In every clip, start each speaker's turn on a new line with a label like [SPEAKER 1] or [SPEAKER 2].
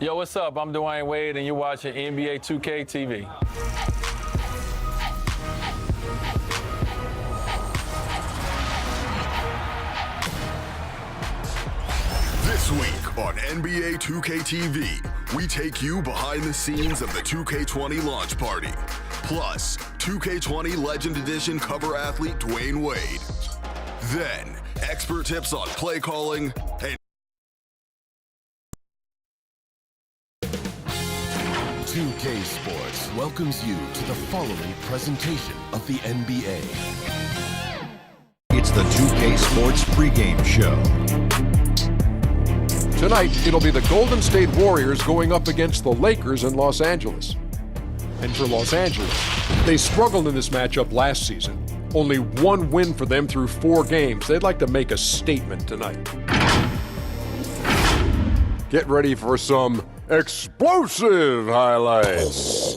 [SPEAKER 1] Yo, what's up? I'm Dwayne Wade, and you're watching NBA 2K TV.
[SPEAKER 2] This week on NBA 2K TV, we take you behind the scenes of the 2K20 launch party. Plus, 2K20 Legend Edition cover athlete Dwayne Wade. Then, expert tips on play calling and
[SPEAKER 3] 2K Sports welcomes you to the following presentation of the NBA.
[SPEAKER 4] It's the 2K Sports pregame show.
[SPEAKER 5] Tonight, it'll be the Golden State Warriors going up against the Lakers in Los Angeles. And for Los Angeles, they struggled in this matchup last season. Only one win for them through 4 games. They'd like to make a statement tonight. Get ready for some explosive highlights.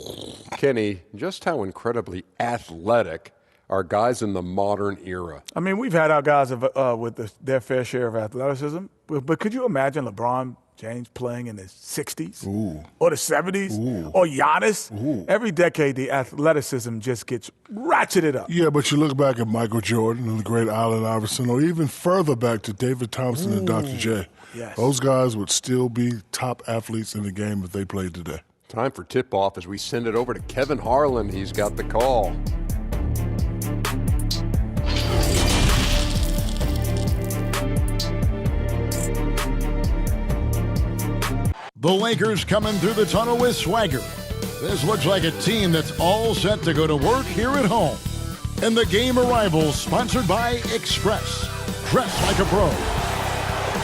[SPEAKER 5] Kenny, just how incredibly athletic are guys in the modern era?
[SPEAKER 6] I mean, we've had our guys with their fair share of athleticism, but could you imagine LeBron James playing in the 60s or the 70s or Giannis? Every decade, the athleticism just gets ratcheted up.
[SPEAKER 7] Yeah, but you look back at Michael Jordan and the great Allen Iverson, or even further back to David Thompson and Dr. J.
[SPEAKER 6] Yes.
[SPEAKER 7] Those guys would still be top athletes in the game if they played today.
[SPEAKER 5] Time for tip-off as we send it over to Kevin Harlan. He's got the call.
[SPEAKER 4] The Lakers coming through the tunnel with swagger. This looks like a team that's all set to go to work here at home. And the game arrival sponsored by Express. Dress like a pro.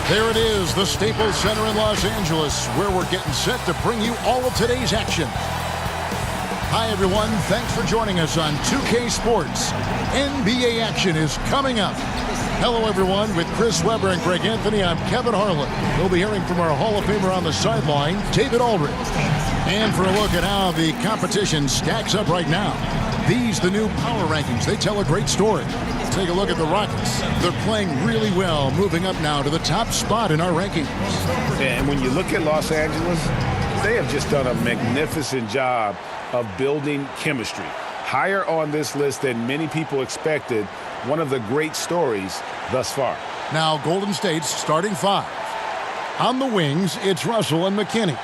[SPEAKER 4] There it is, the Staples Center in Los Angeles, where we're getting set to bring you all of today's action. Hi, everyone. Thanks for joining us on 2K Sports. NBA action is coming up. Hello, everyone. With Chris Webber and Greg Anthony, I'm Kevin Harlan. We'll be hearing from our Hall of Famer on the sideline, David Aldridge. And for a look at how the competition stacks up right now, these, the new power rankings, they tell a great story. Take a look at the Rockets. They're playing really well, moving up now to the top spot in our rankings.
[SPEAKER 8] And when you look at Los Angeles, they have just done a magnificent job of building chemistry. Higher on this list than many people expected. One of the great stories thus far.
[SPEAKER 4] Now Golden State's starting 5. On the wings, it's Russell and McKinney.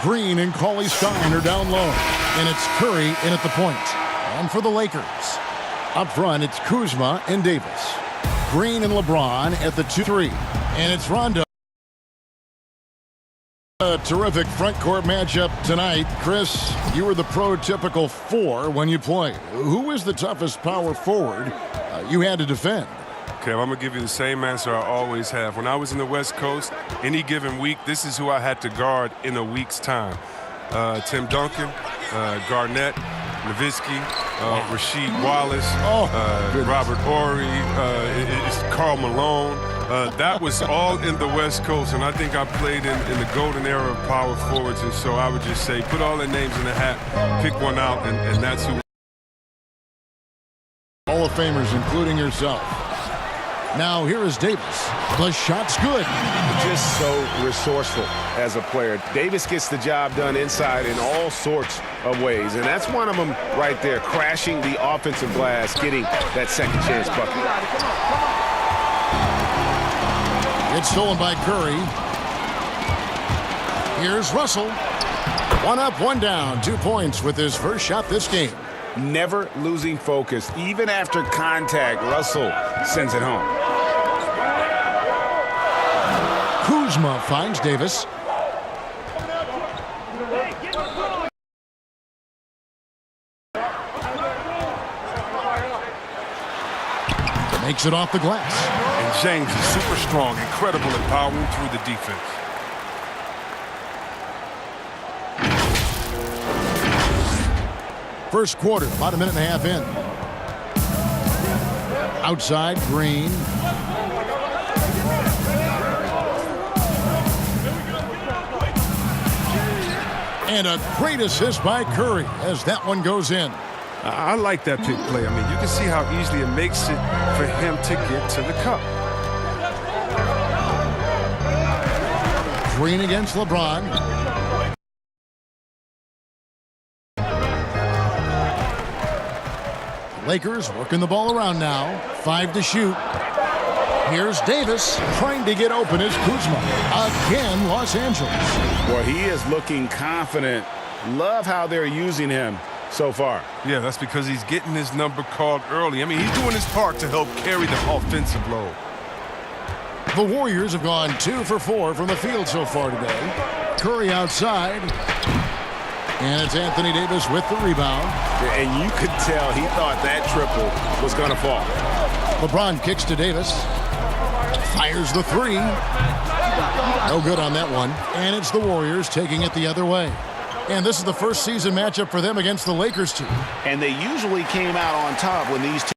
[SPEAKER 4] Green and Cauley Stein are down low. And it's Curry in at the point. And for the Lakers, up front, it's Kuzma and Davis. Green and LeBron at the 2-3. And it's Rondo. A terrific front court matchup tonight. Chris, you were the prototypical 4 when you played. Who was the toughest power forward you had to defend?
[SPEAKER 9] Okay, I'm going to give you the same answer I always have. When I was in the West Coast, any given week, this is who I had to guard in a week's time. Tim Duncan, Garnett, Nowitzki, Rasheed Wallace, Robert Horry, it's Karl Malone. That was all in the West Coast, and I think I played in the golden era of power forwards, and so I would just say put all their names in the hat, pick one out, and that's who.
[SPEAKER 4] Hall of Famers, including yourself. Now here is Davis. The shot's good.
[SPEAKER 8] Just so resourceful as a player. Davis gets the job done inside in all sorts of ways, and that's one of them right there, crashing the offensive glass, getting that second chance bucket.
[SPEAKER 4] It's stolen by Curry. Here's Russell. 1 up, 1 down. 2 points with his first shot this game.
[SPEAKER 8] Never losing focus. Even after contact, Russell sends it home.
[SPEAKER 4] Kuzma finds Davis. Makes it off the glass.
[SPEAKER 9] And James is super strong, incredible at powering through the defense.
[SPEAKER 4] First quarter, about a minute and a half in. Outside, Green. And a great assist by Curry as that one goes in.
[SPEAKER 9] I like that pick play. I mean, you can see how easily it makes it for him to get to the cup.
[SPEAKER 4] Green against LeBron. Lakers working the ball around now. 5 to shoot. Here's Davis trying to get open as Kuzma. Again, Los Angeles.
[SPEAKER 8] Well, he is looking confident. Love how they're using him so far.
[SPEAKER 9] Yeah, that's because he's getting his number called early. I mean, he's doing his part to help carry the offensive load.
[SPEAKER 4] The Warriors have gone 2 for 4 from the field so far today. Curry outside. And it's Anthony Davis with the rebound.
[SPEAKER 8] And you could tell he thought that triple was going to fall.
[SPEAKER 4] LeBron kicks to Davis. Fires the 3. No good on that one. And it's the Warriors taking it the other way. And this is the first season matchup for them against the Lakers team.
[SPEAKER 8] And they usually came out on top when these two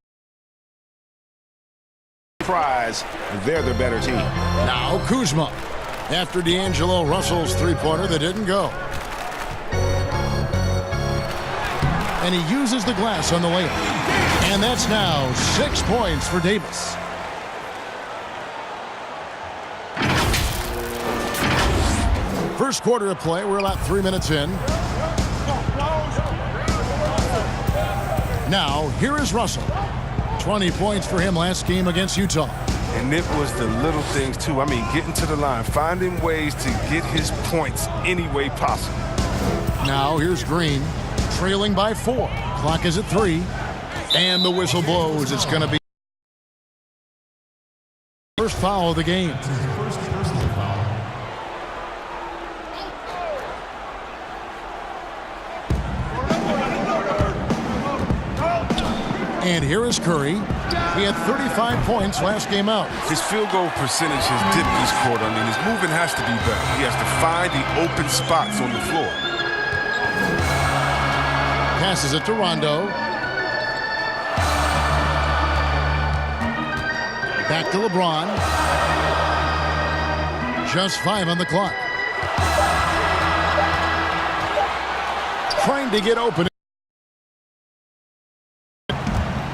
[SPEAKER 8] prize, they're the better team.
[SPEAKER 4] Now Kuzma. After D'Angelo Russell's three-pointer that didn't go. And he uses the glass on the layup. And that's now 6 points for Davis. First quarter of play. We're about 3 minutes in. Now, here is Russell. 20 points for him last game against Utah.
[SPEAKER 9] And it was the little things, too. I mean, getting to the line, finding ways to get his points any way possible.
[SPEAKER 4] Now, here's Green. Trailing by 4. Clock is at 3. And the whistle blows. It's going to be first foul of the game. And here is Curry. He had 35 points last game out.
[SPEAKER 9] His field goal percentage has dipped this quarter. I mean, his movement has to be better. He has to find the open spots on the floor.
[SPEAKER 4] Passes it to Rondo. Back to LeBron. Just 5 on the clock. Trying to get open.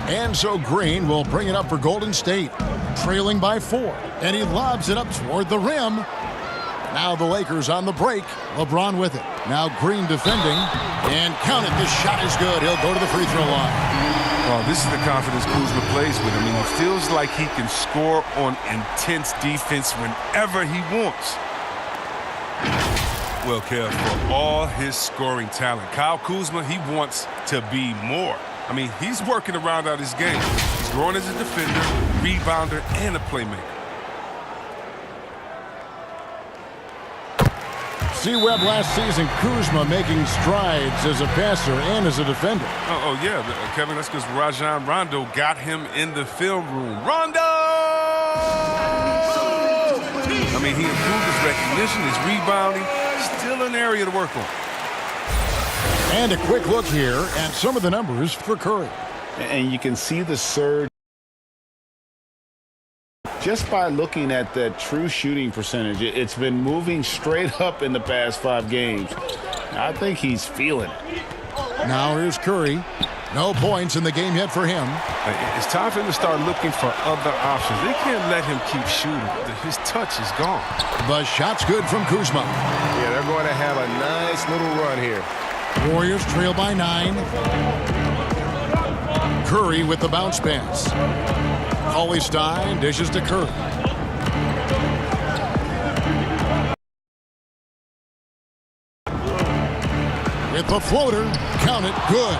[SPEAKER 4] And so Green will bring it up for Golden State. Trailing by 4. And he lobs it up toward the rim. Now the Lakers on the break. LeBron with it. Now Green defending. And count it. This shot is good. He'll go to the free throw line.
[SPEAKER 9] Oh, this is the confidence Kuzma plays with. I mean, he feels like he can score on intense defense whenever he wants. Well, Kev, for all his scoring talent, Kyle Kuzma, he wants to be more. I mean, he's working around out his game. He's growing as a defender, rebounder, and a playmaker.
[SPEAKER 4] See Webb last season, Kuzma making strides as a passer and as a defender.
[SPEAKER 9] Oh yeah, Kevin, that's because Rajon Rondo got him in the film room. Rondo! I mean, he improved his recognition, his rebounding. Still an area to work on.
[SPEAKER 4] And a quick look here at some of the numbers for Curry.
[SPEAKER 8] And you can see the surge just by looking at that true shooting percentage. It's been moving straight up in the past 5 games. I think he's feeling it.
[SPEAKER 4] Now here's Curry. No points in the game yet for him.
[SPEAKER 9] It's time for him to start looking for other options. They can't let him keep shooting. His touch is gone.
[SPEAKER 4] The shot's good from Kuzma.
[SPEAKER 8] Yeah, they're going to have a nice little run here.
[SPEAKER 4] Warriors trail by 9. Curry with the bounce pass. Cauley-Stein dishes to Curry. With the floater, count it, good.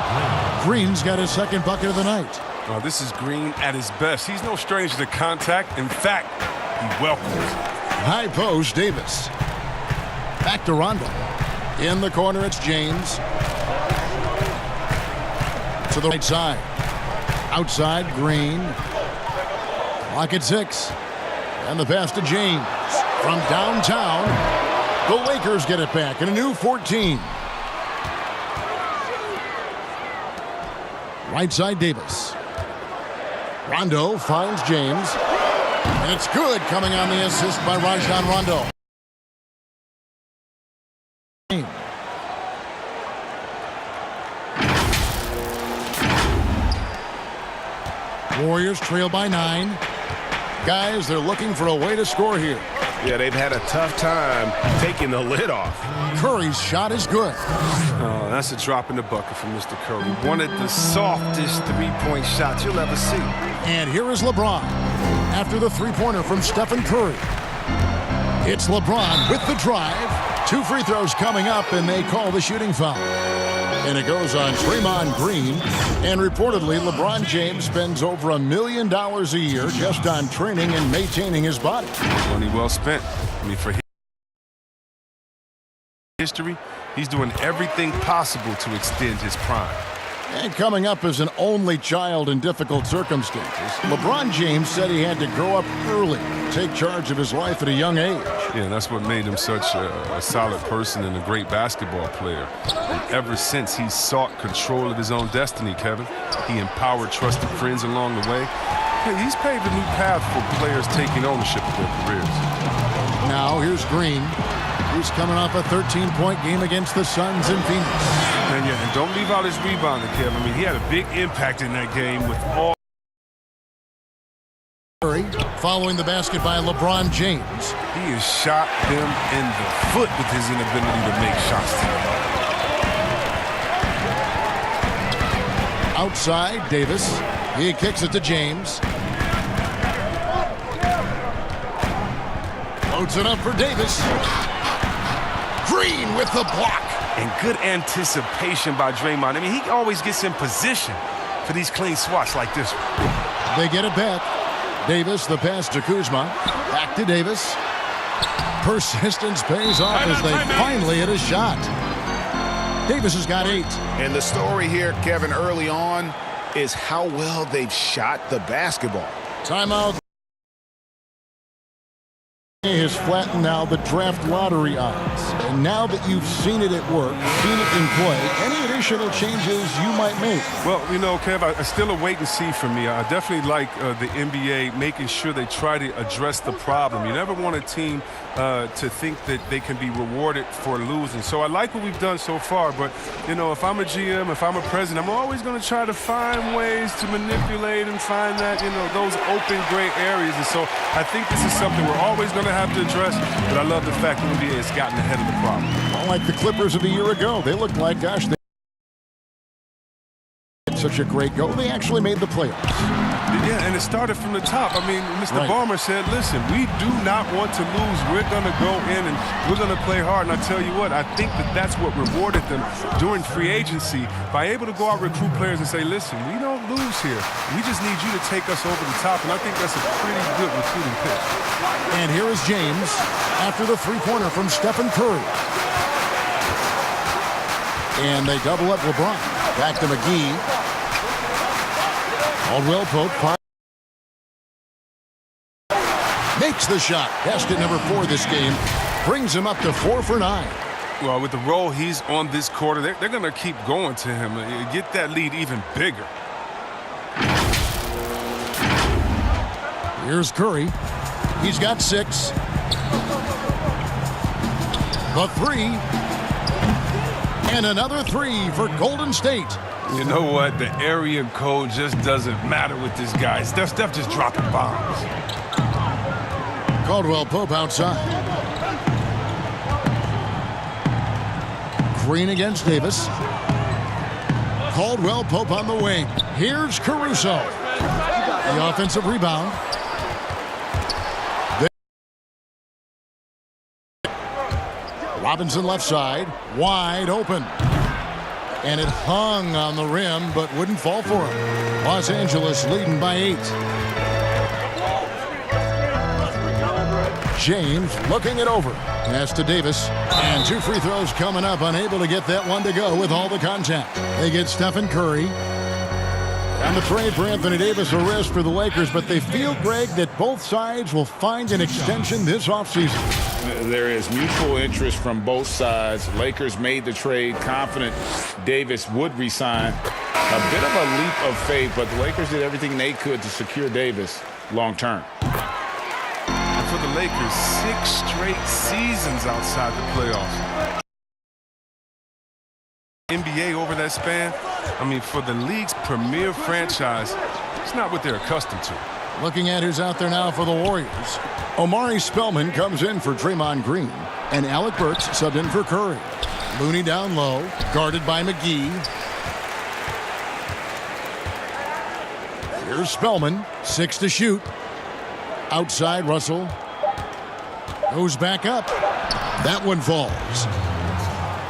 [SPEAKER 4] Green's got his second bucket of the night.
[SPEAKER 9] Oh, this is Green at his best. He's no stranger to contact. In fact, he welcomes it.
[SPEAKER 4] High post, Davis. Back to Rondo. In the corner, it's James. To the right side. Outside, Green. Clock at 6. And the pass to James. From downtown, the Lakers get it back in a new 14. Right side, Davis. Rondo finds James. And it's good, coming on the assist by Rajon Rondo. Warriors trail by 9. Guys, they're looking for a way to score here.
[SPEAKER 8] Yeah, they've had a tough time taking the lid off.
[SPEAKER 4] Curry's shot is good.
[SPEAKER 9] Oh, that's a drop in the bucket from Mr. Curry. One of the softest three-point shots you'll ever see.
[SPEAKER 4] And here is LeBron after the three-pointer from Stephen Curry. It's LeBron with the drive. 2 free throws coming up, and they call the shooting foul. And it goes on Draymond Green. And reportedly, LeBron James spends over $1 million a year just on training and maintaining his body.
[SPEAKER 9] Money well spent. I mean, for history, he's doing everything possible to extend his prime.
[SPEAKER 4] And coming up as an only child in difficult circumstances, LeBron James said he had to grow up early, take charge of his life at a young age.
[SPEAKER 9] Yeah, that's what made him such a solid person and a great basketball player. And ever since, he's sought control of his own destiny, Kevin. He empowered trusted friends along the way. Hey, he's paved a new path for players taking ownership of their careers.
[SPEAKER 4] Now here's Green. He's coming off a 13-point game against the Suns in Phoenix.
[SPEAKER 9] And don't leave out his rebounding, Kevin. I mean, he had a big impact in that game with all.
[SPEAKER 4] Curry following the basket by LeBron James.
[SPEAKER 9] He has shot them in the foot with his inability to make shots tonight.
[SPEAKER 4] Outside, Davis. He kicks it to James. Loads it up for Davis. Green with the block.
[SPEAKER 9] And good anticipation by Draymond. I mean, he always gets in position for these clean swats like this one.
[SPEAKER 4] They get it back. Davis, the pass to Kuzma. Back to Davis. Persistence pays off as they finally hit a shot. Davis has got 8.
[SPEAKER 8] And the story here, Kevin, early on is how well they've shot the basketball.
[SPEAKER 4] Timeout. Has flattened now the draft lottery odds. And now that you've seen it at work, seen it in play, any additional changes you might make?
[SPEAKER 9] Well, you know, Kev, I still a wait and see for me. I definitely like the NBA making sure they try to address the problem. You never want a team to think that they can be rewarded for losing. So I like what we've done so far, but, you know, if I'm a GM, if I'm a president, I'm always going to try to find ways to manipulate and find that, you know, those open gray areas. And so I think this is something we're always going to have to address, but I love the fact that the NBA has gotten ahead of the problem.
[SPEAKER 4] Well, like the Clippers of a year ago, they looked like, gosh, they had such a great go. They actually made the playoffs.
[SPEAKER 9] Yeah, and it started from the top. I mean, Mr. Ballmer said, listen, we do not want to lose. We're going to go in and we're going to play hard. And I tell you what, I think that that's what rewarded them during free agency by able to go out and recruit players and say, listen, we don't lose here. We just need you to take us over the top. And I think that's a pretty good recruiting pick.
[SPEAKER 4] And here is James after the three-pointer from Stephen Curry. And they double up LeBron. Back to McGee. Caldwell Pope makes the shot. Basket number 4 this game. Brings him up to 4 for 9.
[SPEAKER 9] Well, with the role he's on this quarter, they're going to keep going to him. Get that lead even bigger.
[SPEAKER 4] Here's Curry. He's got 6. The 3. And another 3 for Golden State.
[SPEAKER 9] You know what? The area code just doesn't matter with this guy. Steph just dropping bombs.
[SPEAKER 4] Caldwell Pope outside. Green against Davis. Caldwell Pope on the wing. Here's Caruso. The offensive rebound. Robinson left side. Wide open. And it hung on the rim, but wouldn't fall for him. Los Angeles leading by 8. James looking it over. Pass to Davis. And 2 free throws coming up. Unable to get that one to go with all the contact. They get Stephen Curry. And the trade for Anthony Davis, a risk for the Lakers, but they feel, Greg, that both sides will find an extension this offseason.
[SPEAKER 8] There is mutual interest from both sides. Lakers made the trade, confident Davis would resign. A bit of a leap of faith, but the Lakers did everything they could to secure Davis long term.
[SPEAKER 9] And for the Lakers, 6 straight seasons outside the playoffs. NBA over that span, I mean, for the league's premier franchise, it's not what they're accustomed to.
[SPEAKER 4] Looking at who's out there now for the Warriors. Omari Spellman comes in for Draymond Green, and Alec Burks subbed in for Curry. Looney down low, guarded by McGee. Here's Spellman, 6 to shoot. Outside, Russell. Goes back up. That one falls.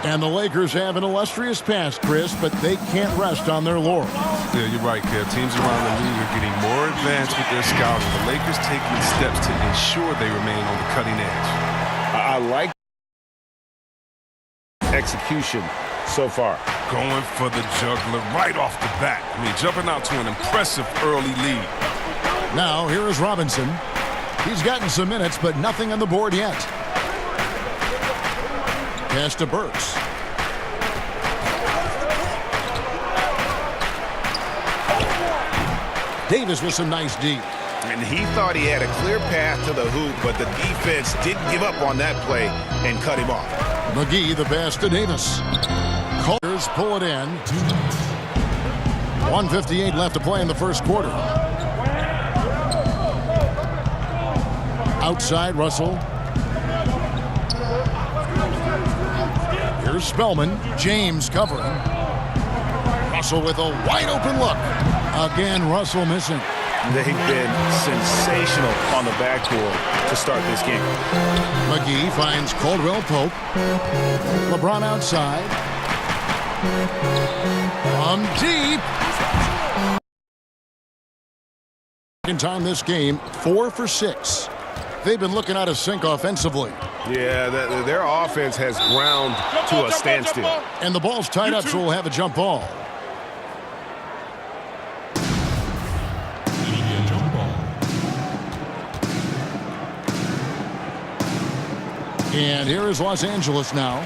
[SPEAKER 4] And the Lakers have an illustrious past, Chris, but they can't rest on their laurels.
[SPEAKER 9] Yeah, you're right, Kev. Teams around the league are getting more advanced with their scouting. The Lakers taking steps to ensure they remain on the cutting edge.
[SPEAKER 8] I like execution so far.
[SPEAKER 9] Going for the juggler right off the bat. I mean, jumping out to an impressive early lead.
[SPEAKER 4] Now, here is Robinson. He's gotten some minutes, but nothing on the board yet. Pass to Burks. Davis with some nice D.
[SPEAKER 8] And he thought he had a clear path to the hoop, but the defense didn't give up on that play and cut him off.
[SPEAKER 4] McGee, the pass to Davis. Colors pull it in. 1:58 left to play in the first quarter. Outside, Russell. Here's Spellman. James covering. Russell with a wide open look. Again, Russell missing.
[SPEAKER 8] They've been sensational on the backboard to start this game.
[SPEAKER 4] McGee finds Caldwell Pope. LeBron outside. From deep. Second time this game, 4 for 6. They've been looking out of sync offensively.
[SPEAKER 8] Yeah, their offense has ground to a standstill.
[SPEAKER 4] And the ball's tied up, so we'll have a jump ball. And here is Los Angeles now.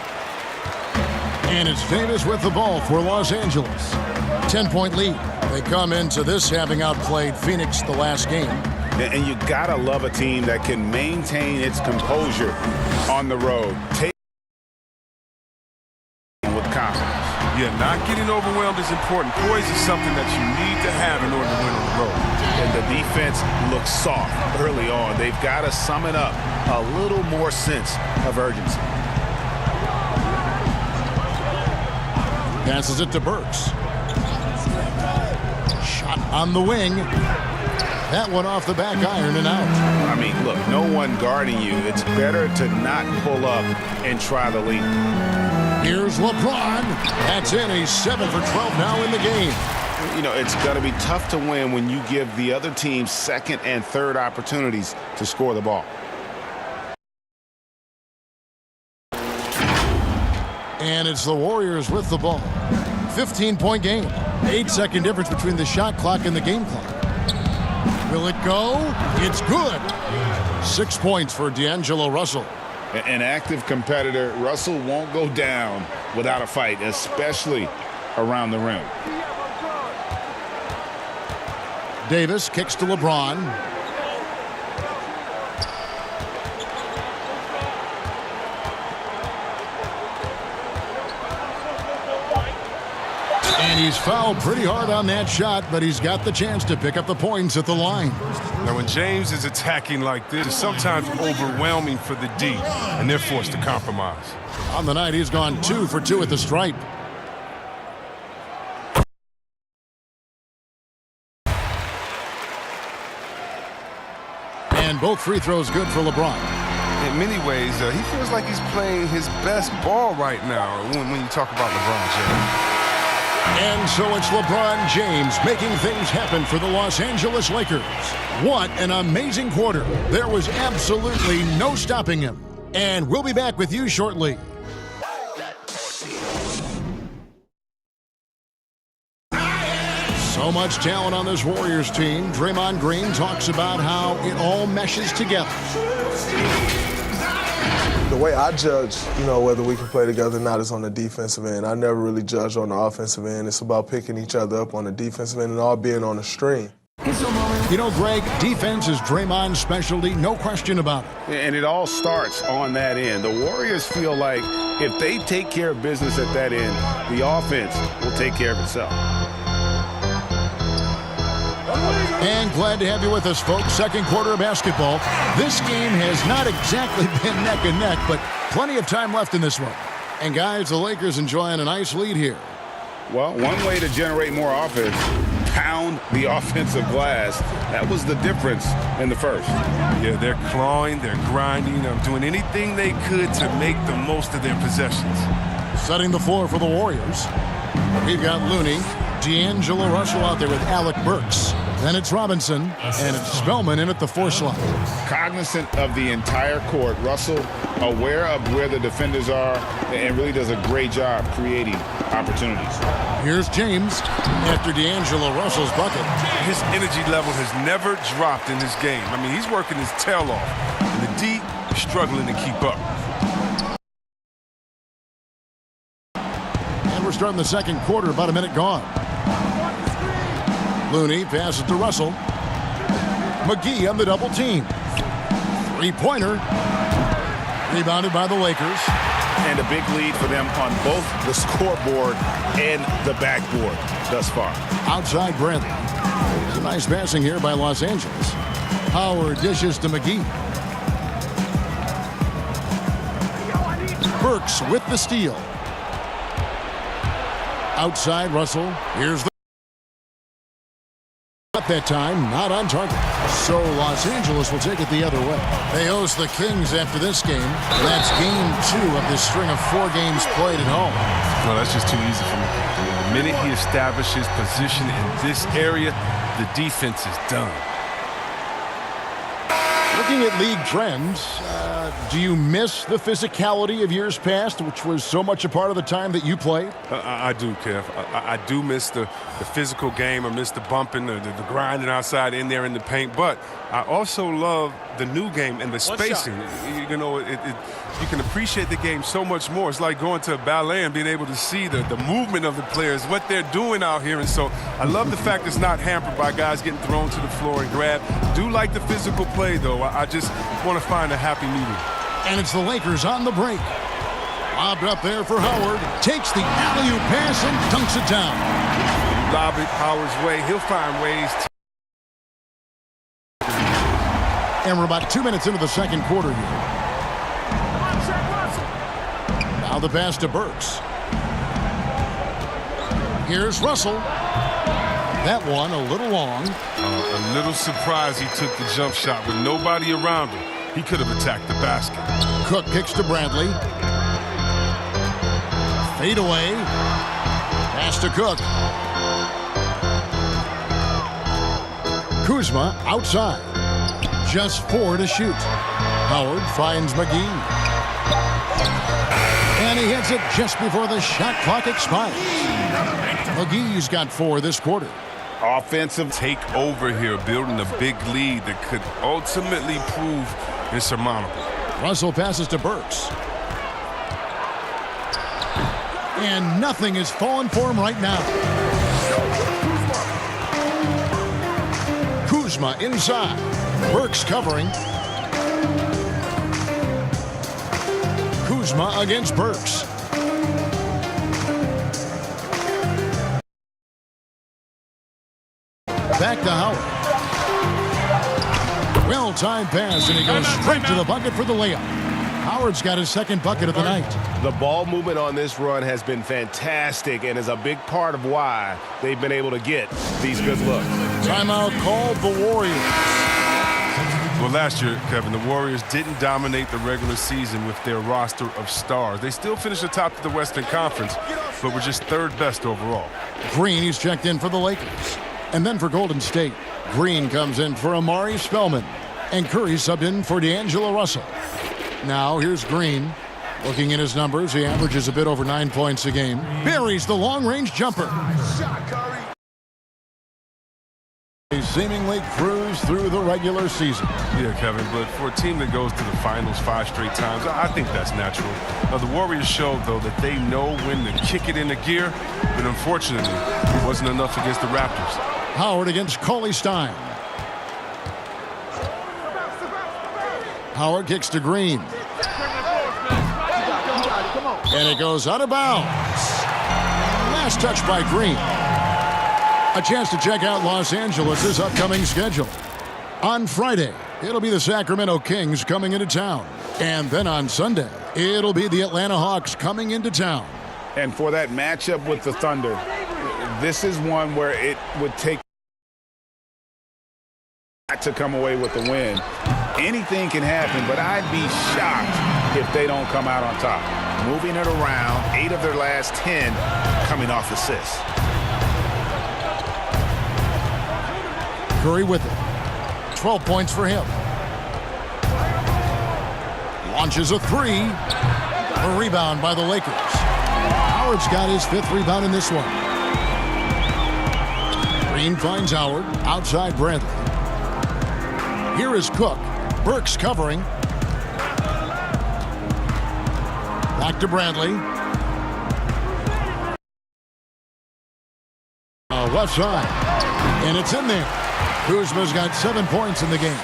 [SPEAKER 4] And it's Davis with the ball for Los Angeles. 10-point lead. They come into this having outplayed Phoenix the last game.
[SPEAKER 8] And you gotta love a team that can maintain its composure on the road. Take with confidence.
[SPEAKER 9] Yeah, not getting overwhelmed is important. Poise is something that you need to have in order to win on the road.
[SPEAKER 8] And the defense looks soft early on. They've got to sum it up. A little more sense of urgency.
[SPEAKER 4] Passes it to Burks. Shot on the wing. That one off the back iron and out.
[SPEAKER 8] I mean, look, no one guarding you. It's better to not pull up and try the lead.
[SPEAKER 4] Here's LeBron. That's in. He's 7 for 12 now in the game.
[SPEAKER 8] You know, it's going to be tough to win when you give the other team second and third opportunities to score the ball.
[SPEAKER 4] And it's the Warriors with the ball. 15-point game. 8-second difference between the shot clock and the game clock. Will it go? It's good. 6 points for D'Angelo Russell.
[SPEAKER 8] An active competitor, Russell won't go down without a fight, especially around the rim.
[SPEAKER 4] Davis kicks to LeBron. And he's fouled pretty hard on that shot, but he's got the chance to pick up the points at the line.
[SPEAKER 9] Now, when James is attacking like this, it's sometimes overwhelming for the D, and they're forced to compromise.
[SPEAKER 4] On the night, he's gone 2 for 2 at the stripe. And both free throws good for LeBron.
[SPEAKER 9] In many ways, he feels like he's playing his best ball right now when you talk about LeBron James.
[SPEAKER 4] And so it's LeBron James making things happen for the Los Angeles Lakers. What an amazing quarter. There was absolutely no stopping him. And we'll be back with you shortly. So much talent on this Warriors team. Draymond Green talks about how it all meshes together.
[SPEAKER 10] The way I judge, whether we can play together or not is on the defensive end. I never really judge on the offensive end. It's about picking each other up on the defensive end and all being on the string.
[SPEAKER 4] Greg, defense is Draymond's specialty, no question about it.
[SPEAKER 8] And it all starts on that end. The Warriors feel like if they take care of business at that end, the offense will take care of itself.
[SPEAKER 4] And glad to have you with us, folks. Second quarter of basketball. This game has not exactly been neck and neck, but plenty of time left in this one. And guys, the Lakers enjoying a nice lead here.
[SPEAKER 8] Well, one way to generate more offense, pound the offensive glass. That was the difference in the first.
[SPEAKER 9] Yeah, they're clawing, they're grinding, doing anything they could to make the most of their possessions.
[SPEAKER 4] Setting the floor for the Warriors. We've got Looney, D'Angelo Russell out there with Alec Burks. Then it's Robinson, and it's Spellman in at the 4 slot.
[SPEAKER 8] Cognizant of the entire court, Russell aware of where the defenders are and really does a great job creating opportunities.
[SPEAKER 4] Here's James after D'Angelo Russell's bucket.
[SPEAKER 9] His energy level has never dropped in this game. I mean, he's working his tail off. And the D is struggling to keep up.
[SPEAKER 4] And we're starting the second quarter, about a minute gone. Looney passes to Russell. McGee on the double team. Three-pointer. Rebounded by the Lakers.
[SPEAKER 8] And a big lead for them on both the scoreboard and the backboard thus far.
[SPEAKER 4] Outside Bradley. Some nice passing here by Los Angeles. Howard dishes to McGee. Burks with the steal. Outside Russell. Here's the that time, not on target. So Los Angeles will take it the other way. They host the Kings after this game. That's game 2 of this string of 4 games played at home.
[SPEAKER 9] Well, that's just too easy for me. The minute he establishes position in this area, the defense is done.
[SPEAKER 4] Looking at league trends, do you miss the physicality of years past, which was so much a part of the time that you played?
[SPEAKER 9] I do, Kev. I do miss the physical game. I miss the bumping, the grinding outside in there in the paint. But I also love the new game and the spacing. You know, you can appreciate the game so much more. It's like going to a ballet and being able to see the movement of the players, what they're doing out here. And so I love the fact it's not hampered by guys getting thrown to the floor and grabbed. Do like the physical play, though. I just want to find a happy medium.
[SPEAKER 4] And it's the Lakers on the break. Lobbed up there for Howard. Takes the alley-oop pass and dunks it down.
[SPEAKER 9] Lob it Howard's way. He'll find ways to.
[SPEAKER 4] And we're about 2 minutes into the second quarter here. Now the pass to Burks. Here's Russell. That one a little long.
[SPEAKER 9] A little surprised he took the jump shot with nobody around him. He could have attacked the basket.
[SPEAKER 4] Cook kicks to Bradley. Fade away. Pass to Cook. Kuzma outside. Just 4 to shoot. Howard finds McGee. And he hits it just before the shot clock expires. McGee's got 4 this quarter.
[SPEAKER 9] Offensive take over here, building a big lead that could ultimately prove insurmountable.
[SPEAKER 4] Russell passes to Burks. And nothing is falling for him right now. Kuzma inside. Burks covering. Kuzma against Burks. Back to Howard. Well-timed pass, and he goes straight to the bucket for the layup. Howard's got his second bucket of the night.
[SPEAKER 8] The ball movement on this run has been fantastic and is a big part of why they've been able to get these good looks.
[SPEAKER 4] Timeout called the Warriors.
[SPEAKER 9] Well, last year, Kevin, the Warriors didn't dominate the regular season with their roster of stars. They still finished atop of the Western Conference, but were just 3rd best overall.
[SPEAKER 4] Green, he's checked in for the Lakers. And then for Golden State, Green comes in for Amari Spellman. And Curry subbed in for D'Angelo Russell. Now here's Green. Looking at his numbers, he averages a bit over 9 points a game. Buries the long-range jumper. They seemingly cruise through the regular season.
[SPEAKER 9] Yeah, Kevin, but for a team that goes to the finals 5 straight times, I think that's natural. Now, the Warriors showed, though, that they know when to kick it into gear, but unfortunately, it wasn't enough against the Raptors.
[SPEAKER 4] Howard against Cauley Stein. Howard kicks to Green. And it goes out of bounds. Last touch by Green. A chance to check out Los Angeles' upcoming schedule. On Friday, it'll be the Sacramento Kings coming into town. And then on Sunday, it'll be the Atlanta Hawks coming into town.
[SPEAKER 8] And for that matchup with the Thunder, this is one where it would take to come away with the win. Anything can happen, but I'd be shocked if they don't come out on top.
[SPEAKER 11] Moving it around, 8 of their last 10 coming off assists.
[SPEAKER 4] Curry with it. 12 points for him. Launches a three. A rebound by the Lakers. Howard's got his 5th rebound in this one. Green finds Howard. Outside Bradley. Here is Cook. Burks covering. Back to Bradley. Left side. And it's in there. Kuzma's got 7 points in the game.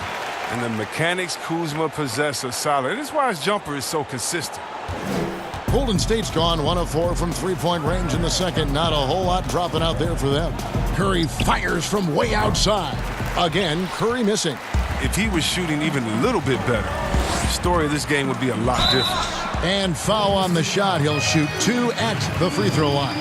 [SPEAKER 9] And the mechanics Kuzma possess are solid. That's why his jumper is so consistent.
[SPEAKER 4] Golden State's gone 1 of 4 from three-point range in the second. Not a whole lot dropping out there for them. Curry fires from way outside. Again, Curry missing.
[SPEAKER 9] If he was shooting even a little bit better, the story of this game would be a lot different.
[SPEAKER 4] And foul on the shot. He'll shoot 2 at the free throw line.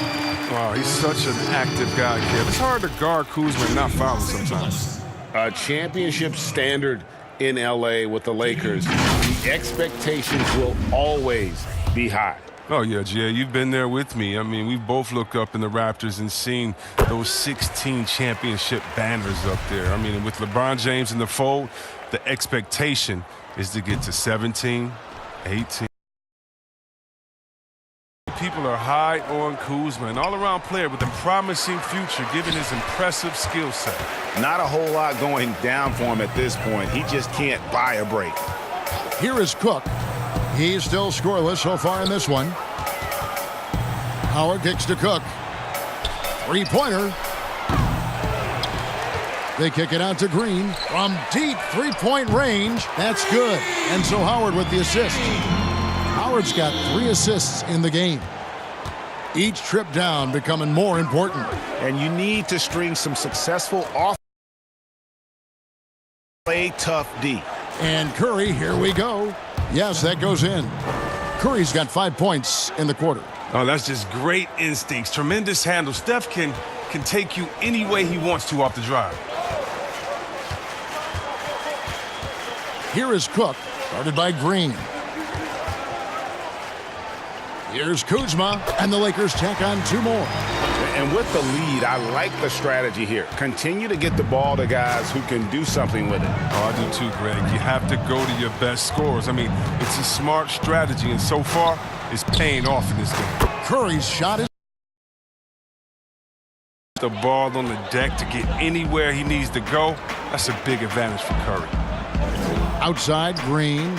[SPEAKER 9] Wow, he's such an active guy, kid. It's hard to guard Kuzma and not foul him sometimes.
[SPEAKER 11] A championship standard in L.A. with the Lakers. The expectations will always be high.
[SPEAKER 9] Oh, yeah, Jay, you've been there with me. I mean, we've both looked up in the Raptors and seen those 16 championship banners up there. I mean, with LeBron James in the fold, the expectation is to get to 17, 18. People are high on Kuzma, an all-around player with a promising future given his impressive skill set.
[SPEAKER 11] Not a whole lot going down for him at this point. He just can't buy a break.
[SPEAKER 4] Here is Cook. He's still scoreless so far in this one. Howard kicks to Cook. Three-pointer. They kick it out to Green. From deep three-point range. That's good. And so Howard with the assist. Howard's got 3 assists in the game. Each trip down becoming more important.
[SPEAKER 11] And you need to string some successful off. Play tough D.
[SPEAKER 4] And Curry, here we go. Yes, that goes in. Curry's got 5 points in the quarter.
[SPEAKER 9] Oh, that's just great instincts. Tremendous handle. Steph can take you any way he wants to off the drive.
[SPEAKER 4] Here is Cook, guarded by Green. Here's Kuzma, and the Lakers tack on 2 more.
[SPEAKER 11] And with the lead, I like the strategy here. Continue to get the ball to guys who can do something with it.
[SPEAKER 9] Oh, I do too, Greg. You have to go to your best scorers. I mean, it's a smart strategy, and so far, it's paying off in this game.
[SPEAKER 4] Curry's shot is
[SPEAKER 9] the ball on the deck to get anywhere he needs to go. That's a big advantage for Curry.
[SPEAKER 4] outside Green.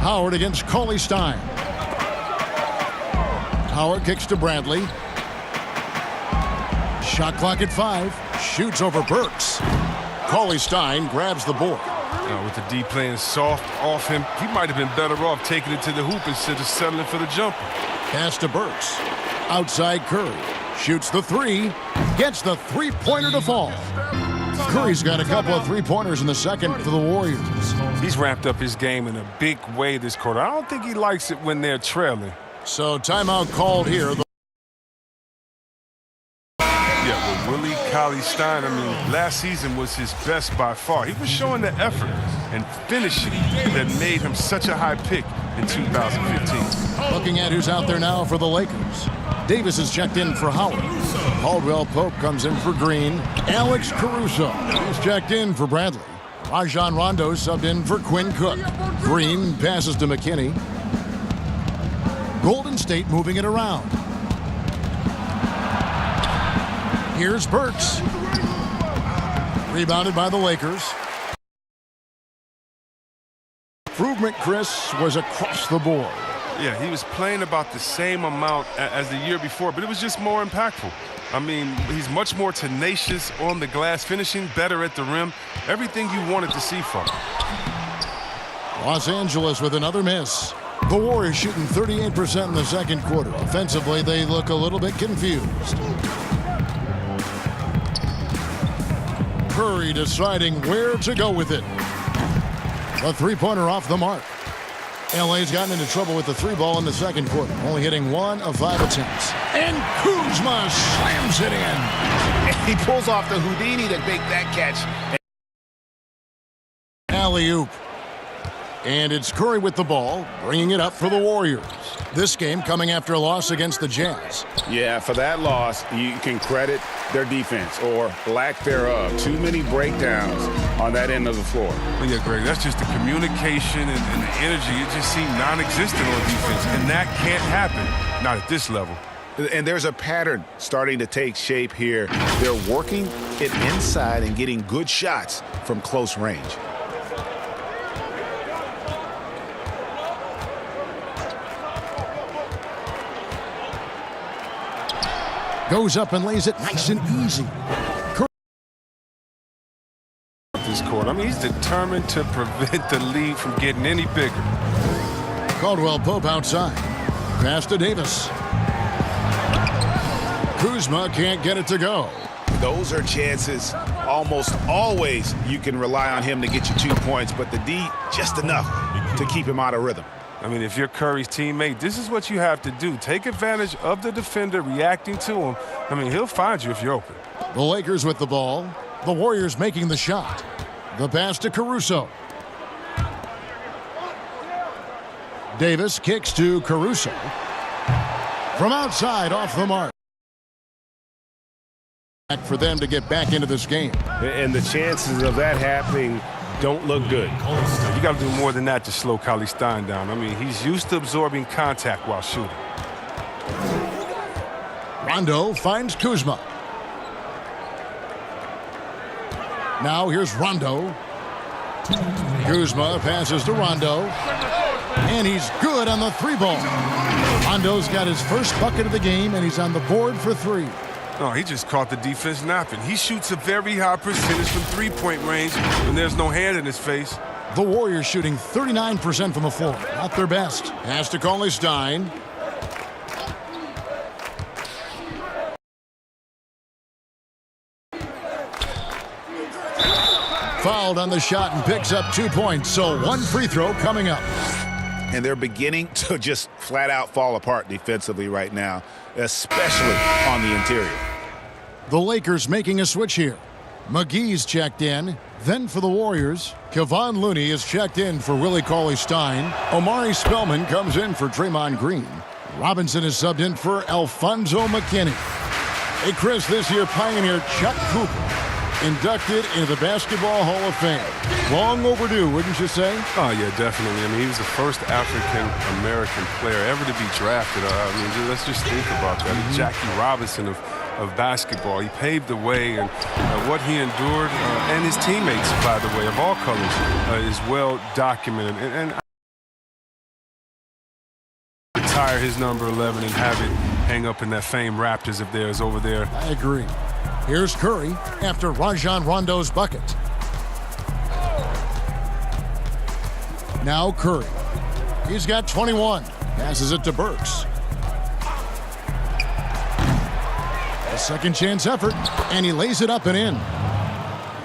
[SPEAKER 4] Howard against Cauley Stein. Howard kicks to Bradley. Shot clock at 5. Shoots over Burks. Cauley Stein grabs the board.
[SPEAKER 9] With the D playing soft off him, he might have been better off taking it to the hoop instead of settling for the jumper.
[SPEAKER 4] Pass to Burks. Outside Curry. Shoots the 3. Gets the three-pointer to fall. Curry's got a couple of three-pointers in the second for the Warriors.
[SPEAKER 9] He's ramped up his game in a big way this quarter. I don't think he likes it when they're trailing.
[SPEAKER 4] So timeout called here.
[SPEAKER 9] Yeah, with Willie Cauley-Stein, I mean, last season was his best by far. He was showing the effort and finishing that made him such a high pick in 2015.
[SPEAKER 4] Looking at who's out there now for the Lakers. Davis is checked in for Howard. Caldwell Pope comes in for Green. Alex Caruso is checked in for Bradley. Rajon Rondo subbed in for Quinn Cook. Green passes to McKinney. Golden State moving it around. Here's Burks. Rebounded by the Lakers. Improvement, Chris, was across the board.
[SPEAKER 9] Yeah, he was playing about the same amount as the year before, but it was just more impactful. I mean, he's much more tenacious on the glass, finishing better at the rim. Everything you wanted to see from him.
[SPEAKER 4] Los Angeles with another miss. The Warriors shooting 38% in the second quarter. Offensively, they look a little bit confused. Curry deciding where to go with it. A three-pointer off the mark. LA's gotten into trouble with the three ball in the second quarter, only hitting 1 of 5 attempts. And Kuzma slams it in.
[SPEAKER 11] He pulls off the Houdini to make that catch.
[SPEAKER 4] Alley-oop. And it's Curry with the ball, bringing it up for the Warriors. This game coming after a loss against the Jazz.
[SPEAKER 8] Yeah, for that loss, you can credit their defense or lack thereof. Too many breakdowns on that end of the floor.
[SPEAKER 9] Well, yeah, Greg, that's just the communication and the energy. It just seemed non-existent on defense, and that can't happen, not at this level.
[SPEAKER 8] And there's a pattern starting to take shape here. They're working it inside and getting good shots from close range.
[SPEAKER 4] Goes up and lays it nice and easy.
[SPEAKER 9] This court, I mean, he's determined to prevent the lead from getting any bigger.
[SPEAKER 4] Caldwell Pope outside. Pass to Davis. Kuzma can't get it to go.
[SPEAKER 8] Those are chances almost always you can rely on him to get you 2 points, but the D just enough to keep him out of rhythm.
[SPEAKER 9] I mean, if you're Curry's teammate, this is what you have to do. Take advantage of the defender reacting to him. I mean, he'll find you if you're open.
[SPEAKER 4] The Lakers with the ball. The Warriors making the shot. The pass to Caruso. Davis kicks to Caruso. From outside, off the mark. For them to get back into this game.
[SPEAKER 11] And the chances of that happening don't look good.
[SPEAKER 9] You got to do more than that to slow Cauley Stein down. I mean, he's used to absorbing contact while shooting.
[SPEAKER 4] Rondo finds Kuzma. Now here's Rondo. Kuzma passes to Rondo. And he's good on the three ball. Rondo's got his first bucket of the game, and he's on the board for 3.
[SPEAKER 9] No, he just caught the defense napping. He shoots a very high percentage from three-point range when there's no hand in his face.
[SPEAKER 4] The Warriors shooting 39% from the floor. Not their best. Pass to Cauley Stein. Fouled on the shot and picks up 2 points. So 1 free throw coming up.
[SPEAKER 8] And they're beginning to just flat out fall apart defensively right now, especially on the interior.
[SPEAKER 4] The Lakers making a switch here. McGee's checked in. Then for the Warriors, Kevon Looney is checked in for Willie Cauley-Stein. Omari Spellman comes in for Draymond Green. Robinson is subbed in for Alfonso McKinney. Hey, Chris, this year pioneer Chuck Cooper inducted into the Basketball Hall of Fame. Long overdue, wouldn't you say?
[SPEAKER 9] Oh, yeah, definitely. I mean, he was the first African-American player ever to be drafted. I mean, let's just think about that. Jackie Robinson of basketball. He paved the way, and what he endured, and his teammates, by the way, of all colors, is well documented. And retire his number 11 and have it hang up in that famed Raptors of theirs over there.
[SPEAKER 4] I agree. Here's Curry after Rajon Rondo's bucket. Now Curry. He's got 21. Passes it to Burks. A second chance effort, and he lays it up and in.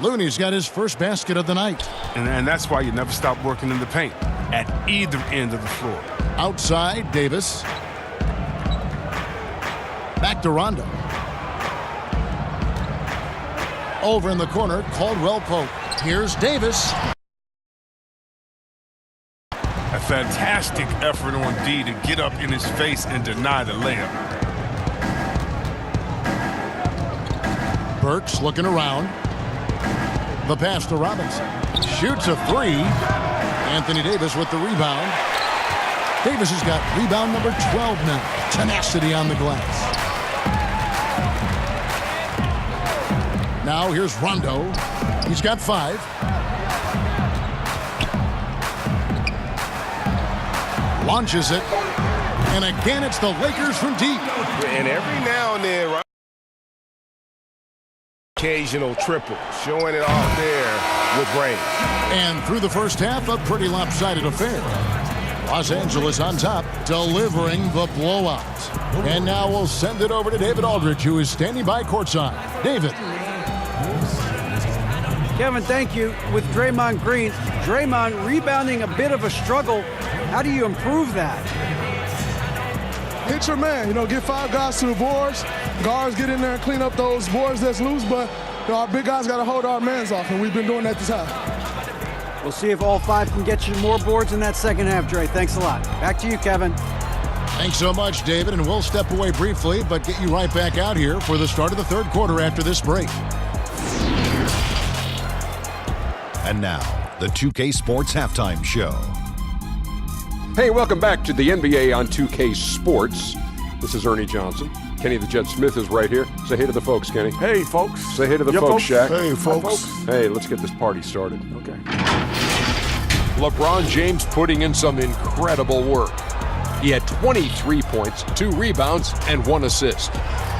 [SPEAKER 4] Looney's got his first basket of the night.
[SPEAKER 9] And that's why you never stop working in the paint at either end of the floor.
[SPEAKER 4] Outside, Davis. Back to Rondo. Over in the corner, Caldwell Pope. Here's Davis.
[SPEAKER 9] A fantastic effort on D to get up in his face and deny the layup.
[SPEAKER 4] Burks looking around. The pass to Robinson. Shoots a 3. Anthony Davis with the rebound. Davis has got rebound number 12 now. Tenacity on the glass. Now here's Rondo. He's got 5. Launches it. And again, it's the Lakers from deep.
[SPEAKER 11] And every now and then, right? Occasional triple, showing it off there with range.
[SPEAKER 4] And through the first half, a pretty lopsided affair. Los Angeles on top, delivering the blowout. And now we'll send it over to David Aldridge, who is standing by courtside. David.
[SPEAKER 12] Kevin, thank you. With Draymond Green, Draymond rebounding a bit of a struggle. How do you improve that?
[SPEAKER 10] Hit your man, get 5 guys to the boards. Guards get in there and clean up those boards that's loose, but our big guys got to hold our mans off, and we've been doing that this half.
[SPEAKER 12] We'll see if all 5 can get you more boards in that second half, Dre. Thanks a lot. Back to you, Kevin.
[SPEAKER 4] Thanks so much, David, and we'll step away briefly, but get you right back out here for the start of the third quarter after this break.
[SPEAKER 13] And now, the 2K Sports Halftime Show.
[SPEAKER 5] Hey, welcome back to the NBA on 2K Sports. This is Ernie Johnson. Kenny the Jet Smith is right here. Say hey to the folks, Kenny.
[SPEAKER 6] Hey, folks.
[SPEAKER 5] Say hey to the folks, Shaq.
[SPEAKER 7] Hey, folks.
[SPEAKER 5] Hey, let's get this party started.
[SPEAKER 6] Okay.
[SPEAKER 5] LeBron James putting in some incredible work. He had 23 points, 2 rebounds, and 1 assist.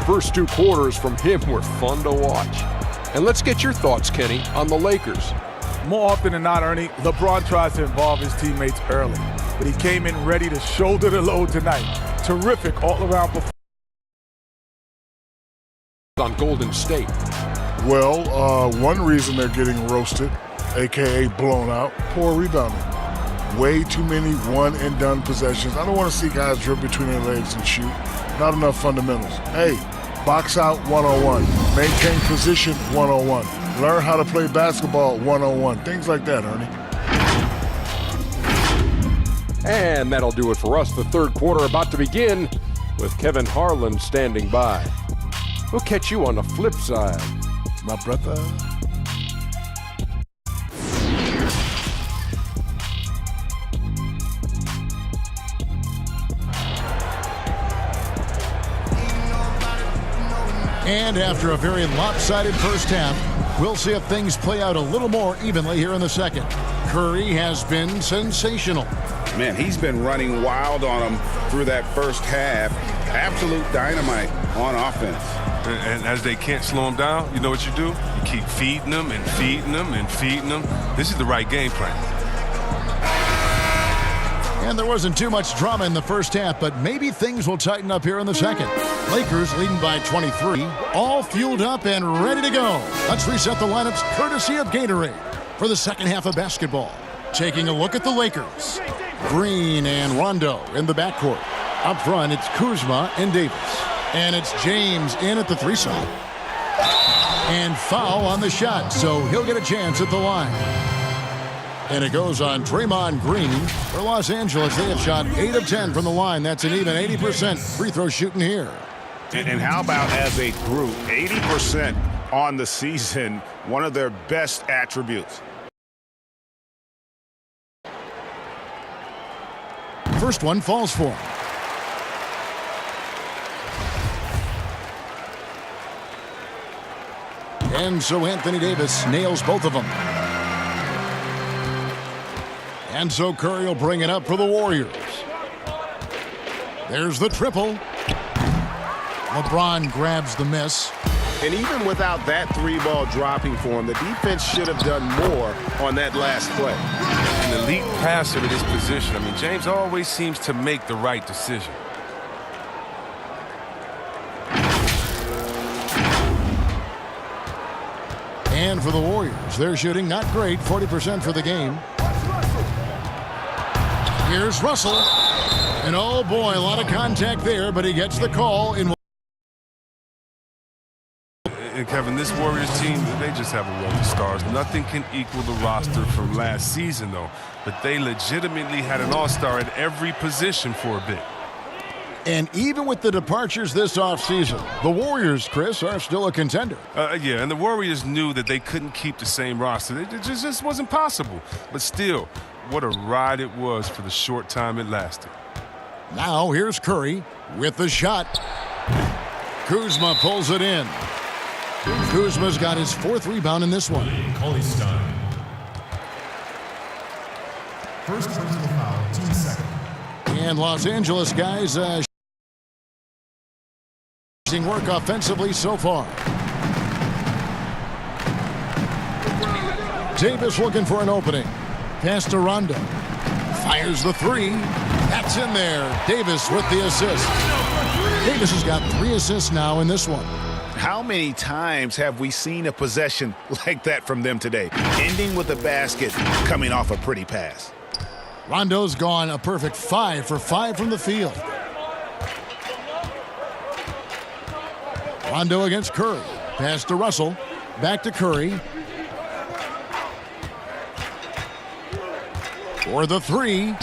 [SPEAKER 5] First 2 quarters from him were fun to watch. And let's get your thoughts, Kenny, on the Lakers.
[SPEAKER 6] More often than not, Ernie, LeBron tries to involve his teammates early, but he came in ready to shoulder the load tonight. Terrific all-around performance
[SPEAKER 5] On Golden State.
[SPEAKER 7] Well, one reason they're getting roasted, a.k.a. blown out, poor rebounding. Way too many one-and-done possessions. I don't want to see guys drip between their legs and shoot. Not enough fundamentals. Hey, box out 101. Maintain position 101. Learn how to play basketball 101. Things like that, Ernie.
[SPEAKER 5] And that'll do it for us. The third quarter about to begin with Kevin Harlan standing by. We'll catch you on the flip side,
[SPEAKER 7] my brother.
[SPEAKER 4] And after a very lopsided first half, we'll see if things play out a little more evenly here in the second. Curry has been sensational.
[SPEAKER 11] Man, he's been running wild on them through that first half. Absolute dynamite on offense.
[SPEAKER 9] And as they can't slow him down, you know what you do? You keep feeding them and feeding them and feeding them. This is the right game plan.
[SPEAKER 4] And there wasn't too much drama in the first half, but maybe things will tighten up here in the second. Lakers leading by 23, all fueled up and ready to go. Let's reset the lineups courtesy of Gatorade for the second half of basketball. Taking a look at the Lakers. Green and Rondo in the backcourt. Up front, it's Kuzma and Davis. And it's James in at the 3 side. And foul on the shot, so he'll get a chance at the line. And it goes on Draymond Green. For Los Angeles, they have shot 8 of 10 from the line. That's an even 80% free throw shooting here.
[SPEAKER 8] And how about as a group, 80% on the season, one of their best attributes.
[SPEAKER 4] First one falls for him. And so Anthony Davis nails both of them. And so Curry will bring it up for the Warriors. There's the triple. LeBron grabs the miss.
[SPEAKER 11] And even without that 3-ball dropping for him, the defense should have done more on that last play.
[SPEAKER 9] An elite passer in this position. I mean, James always seems to make the right decision.
[SPEAKER 4] And for the Warriors, they're shooting not great, 40% for the game. Here's Russell. And oh boy, a lot of contact there, but he gets the call in.
[SPEAKER 9] And Kevin, this Warriors team, they just have a wealth of stars. Nothing can equal the roster from last season, though. But they legitimately had an all-star at every position for a bit.
[SPEAKER 4] And even with the departures this offseason, the Warriors, Chris, are still a contender.
[SPEAKER 9] Yeah, and the Warriors knew that they couldn't keep the same roster. It just wasn't possible. But still, what a ride it was for the short time it lasted.
[SPEAKER 4] Now here's Curry with the shot. Kuzma pulls it in. Kuzma's got his 4th rebound in this one.
[SPEAKER 14] First personal foul, team second.
[SPEAKER 4] And Los Angeles guys work offensively so far. Davis looking for an opening. Pass to Rondo. Fires the three. That's in there. Davis with the assist. Davis has got 3 assists now in this one.
[SPEAKER 8] How many times have we seen a possession like that from them today, ending with a basket coming off a pretty pass?
[SPEAKER 4] Rondo's gone a perfect 5 for 5 from the field. Rondo against Curry. Pass to Russell. Back to Curry. For the three.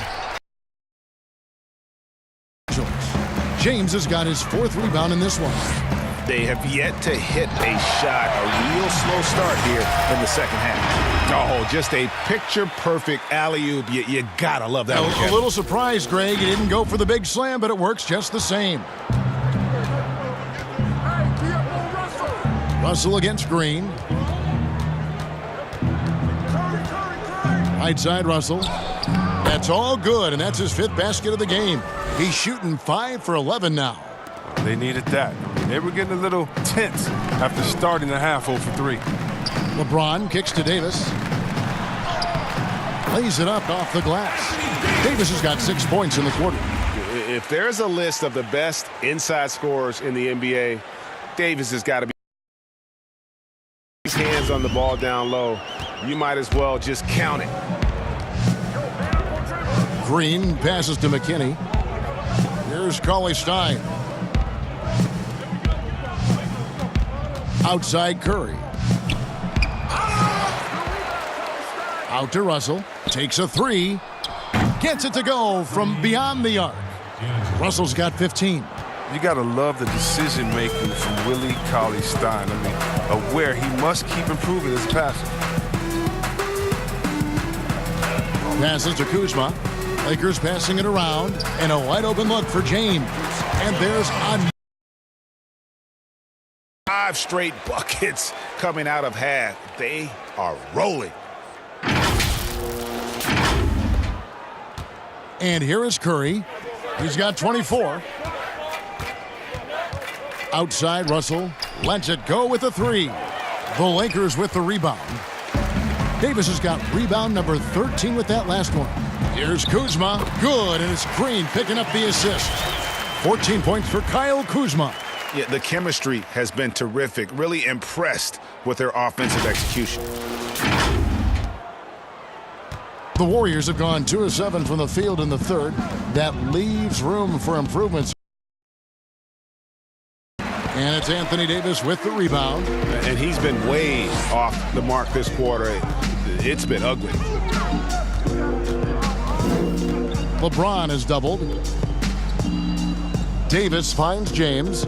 [SPEAKER 4] James has got his 4th rebound in this one.
[SPEAKER 8] They have yet to hit a shot, a real slow start here in the second half. Oh, just a picture-perfect alley-oop. You gotta love that one.
[SPEAKER 4] A little surprised, Greg. He didn't go for the big slam, but it works just the same. Russell against Green. Right side, Russell. That's all good, and that's his 5th basket of the game. He's shooting 5 for 11 now.
[SPEAKER 9] They needed that. They were getting a little tense after starting the half 0 for 3.
[SPEAKER 4] LeBron kicks to Davis. Lays it up off the glass. Davis has got 6 points in the quarter.
[SPEAKER 8] If there's a list of the best inside scorers in the NBA, Davis has got to be. His hands on the ball down low. You might as well just count it.
[SPEAKER 4] Green passes to McKinney. Here's Cauley-Stein. Outside Curry. Out to Russell. Takes a 3. Gets it to go from beyond the arc. Russell's got 15.
[SPEAKER 9] You got to love the decision-making from Willie Cauley-Stein. I mean, aware he must keep improving his passing.
[SPEAKER 4] Passes to Kuzma. Lakers passing it around. And a wide-open look for James. And there's a
[SPEAKER 8] 5 straight buckets coming out of half. They are rolling.
[SPEAKER 4] And here is Curry. He's got 24. Outside, Russell lets it go with a 3. The Lakers with the rebound. Davis has got rebound number 13 with that last one. Here's Kuzma. Good, and it's Green picking up the assist. 14 points for Kyle Kuzma.
[SPEAKER 8] Yeah, the chemistry has been terrific. Really impressed with their offensive execution.
[SPEAKER 4] The Warriors have gone 2 of 7 from the field in the third. That leaves room for improvements. And it's Anthony Davis with the rebound.
[SPEAKER 8] And he's been way off the mark this quarter. It's been ugly.
[SPEAKER 4] LeBron has doubled. Davis finds James.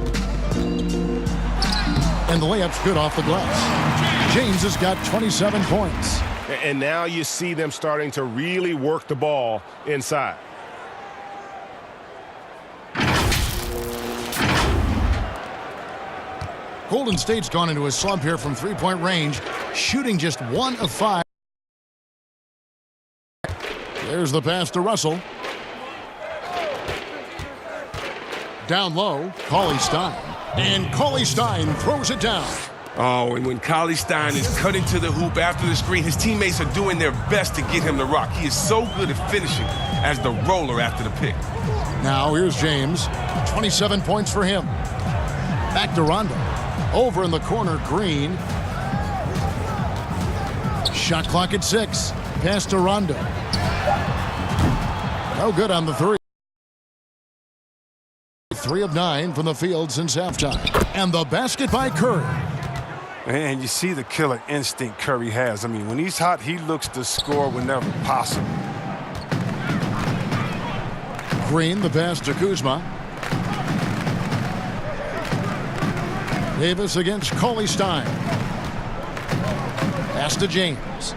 [SPEAKER 4] And the layup's good off the glass. James has got 27 points.
[SPEAKER 8] And now you see them starting to really work the ball inside.
[SPEAKER 4] Golden State's gone into a slump here from 3-point range, shooting just 1 of 5. There's the pass to Russell. Down low, Cauley-Stein. And Cauley-Stein throws it down.
[SPEAKER 9] Oh, and when Cauley-Stein is cutting to the hoop after the screen, his teammates are doing their best to get him to rock. He is so good at finishing as the roller after the pick.
[SPEAKER 4] Now here's James. 27 points for him. Back to Rondo. Over in the corner, Green. Shot clock at 6. Pass to Rondo. No good on the 3. 3 of 9 from the field since halftime. And the basket by Curry.
[SPEAKER 9] And you see the killer instinct Curry has. I mean, when he's hot, he looks to score whenever possible.
[SPEAKER 4] Green, the pass to Kuzma. Davis against Cauley-Stein. Pass to James.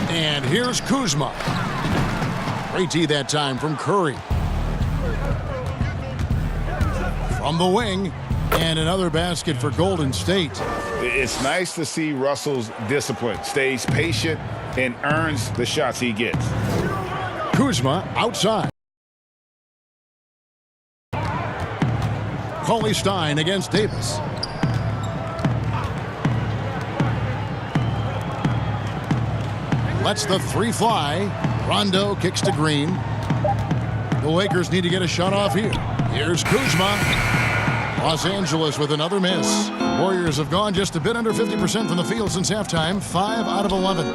[SPEAKER 4] And here's Kuzma. Great D that time from Curry. From the wing. And another basket for Golden State.
[SPEAKER 8] It's nice to see Russell's discipline. Stays patient and earns the shots he gets.
[SPEAKER 4] Kuzma outside. Cauley-Stein against Davis. lets the three fly. Rondo kicks to Green. The Lakers need to get a shot off here. Here's Kuzma. Los Angeles with another miss. Warriors have gone just a bit under 50% from the field since halftime. 5 out of 11.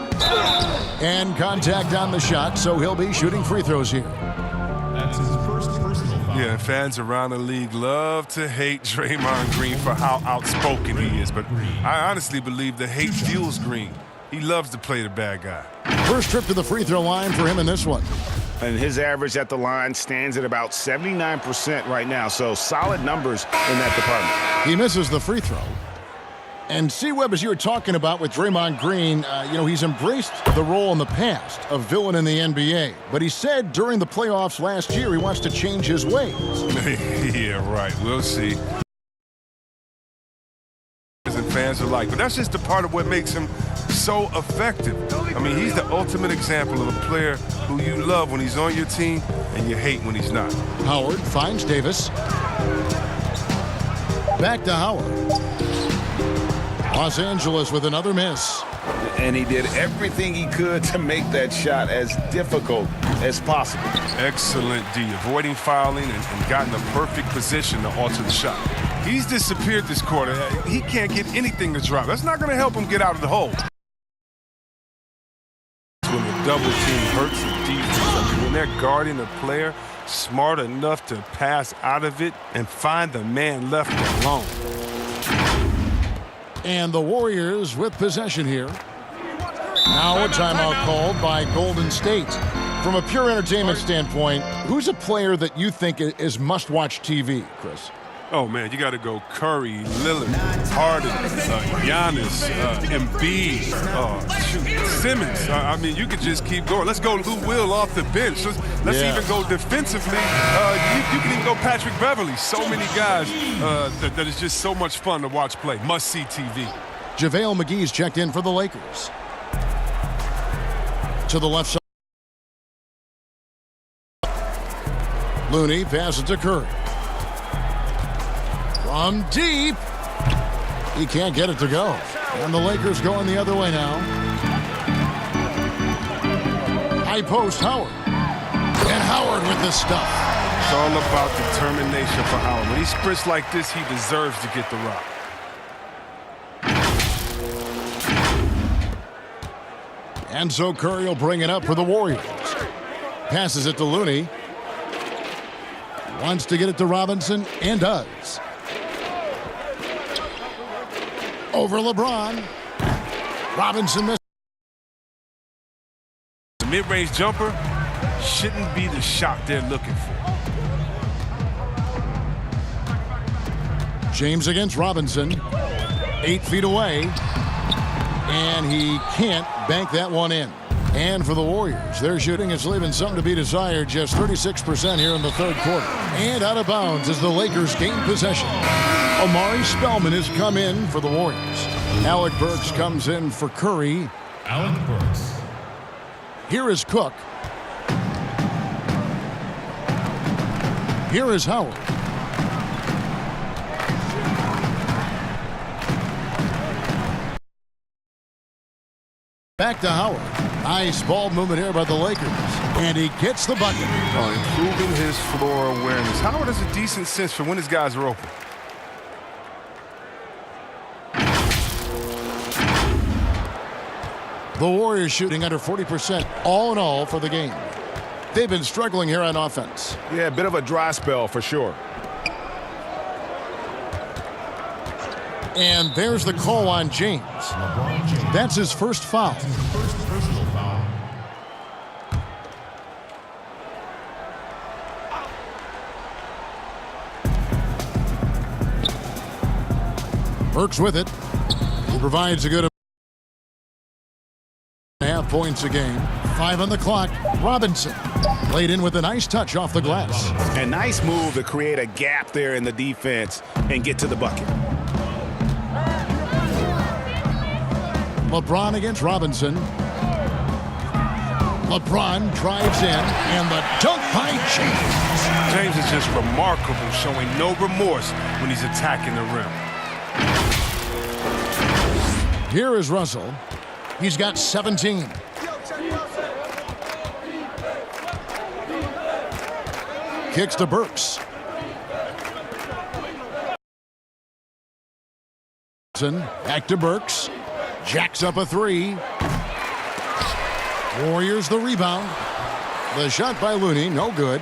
[SPEAKER 4] And contact on the shot, so he'll be shooting free throws here.
[SPEAKER 14] That's his first personal foul.
[SPEAKER 9] Yeah, fans around the league love to hate Draymond Green for how outspoken he is, but I honestly believe the hate fuels Green. He loves to play the bad guy.
[SPEAKER 4] First trip to the free throw line for him in this one.
[SPEAKER 8] And his average at the line stands at about 79% right now, so solid numbers in that department.
[SPEAKER 4] He misses the free throw. And C-Web, as you were talking about with Draymond Green, he's embraced the role in the past of villain in the NBA. But he said during the playoffs last year he wants to change his ways.
[SPEAKER 9] Yeah, right. We'll see. And fans alike. But that's just a part of what makes him so effective. I mean, he's the ultimate example of a player who you love when he's on your team and you hate when he's not.
[SPEAKER 4] Howard finds Davis. Back to Howard. Los Angeles with another miss.
[SPEAKER 8] And he did everything he could to make that shot as difficult as possible.
[SPEAKER 9] Excellent D, avoiding fouling and got in the perfect position to alter the shot. He's disappeared this quarter. He can't get anything to drop. That's not going to help him get out of the hole. When the double team hurts the defense, I mean, when they're guarding a player smart enough to pass out of it and find the man left alone.
[SPEAKER 4] And the Warriors with possession here. Now a timeout called by Golden State. From a pure entertainment standpoint, who's a player that you think is must-watch TV, Chris?
[SPEAKER 9] Oh, man, you got to go Curry, Lillard, Harden, Giannis, Embiid, Simmons. I mean, you could just keep going. Let's go Lou Will off the bench. Let's even go defensively. You can even go Patrick Beverly. So many guys that is just so much fun to watch play. Must-see TV.
[SPEAKER 4] JaVale McGee's checked in for the Lakers. To the left side. Looney passes to Curry. From deep. He can't get it to go. And the Lakers going the other way now. High post, Howard. And Howard with the stuff.
[SPEAKER 9] It's all about determination for Howard. When he sprints like this, he deserves to get the rock.
[SPEAKER 4] And so Curry will bring it up for the Warriors. Passes it to Looney. Wants to get it to Robinson, and does. Over LeBron. Robinson missed.
[SPEAKER 9] The mid-range jumper shouldn't be the shot they're looking for.
[SPEAKER 4] James against Robinson. 8 feet away. And he can't bank that one in. And for the Warriors, their shooting is leaving something to be desired. Just 36% here in the third quarter. And out of bounds as the Lakers gain possession. Omari Spellman has come in for the Warriors. Alec Burks comes in for Curry.
[SPEAKER 14] Alec Burks.
[SPEAKER 4] Here is Cook. Here is Howard. Back to Howard. Nice ball movement here by the Lakers. And he gets the bucket.
[SPEAKER 9] Improving his floor awareness. Howard has a decent sense for when his guys are open.
[SPEAKER 4] The Warriors shooting under 40% all in all for the game. They've been struggling here on offense.
[SPEAKER 8] Yeah, a bit of a dry spell for sure.
[SPEAKER 4] And there's the call on James. That's his first foul.
[SPEAKER 14] First personal foul.
[SPEAKER 4] Burks with it. He provides a good half points a game. 5 on the clock. Robinson laid in with a nice touch off the glass.
[SPEAKER 8] A nice move to create a gap there in the defense and get to the bucket.
[SPEAKER 4] LeBron against Robinson. LeBron drives in, and the dunk by James.
[SPEAKER 9] James is just remarkable, showing no remorse when he's attacking the rim.
[SPEAKER 4] Here is Russell. He's got 17. kicks to Burks. Back to Burks. Jacks up a three. Warriors the rebound. The shot by Looney, no good.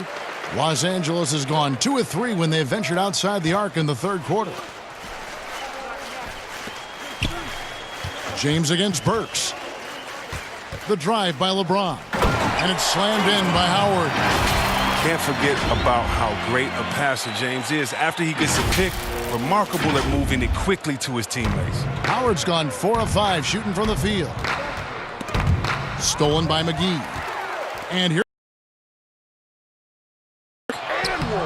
[SPEAKER 4] Los Angeles has gone 2 of 3 when they ventured outside the arc in the third quarter. James against Burks. The drive by LeBron. And it's slammed in by Howard.
[SPEAKER 9] Can't forget about how great a passer James is. After he gets a pick, remarkable at moving it quickly to his teammates.
[SPEAKER 4] Howard's gone 4 of 5 shooting from the field. Stolen by McGee. And here.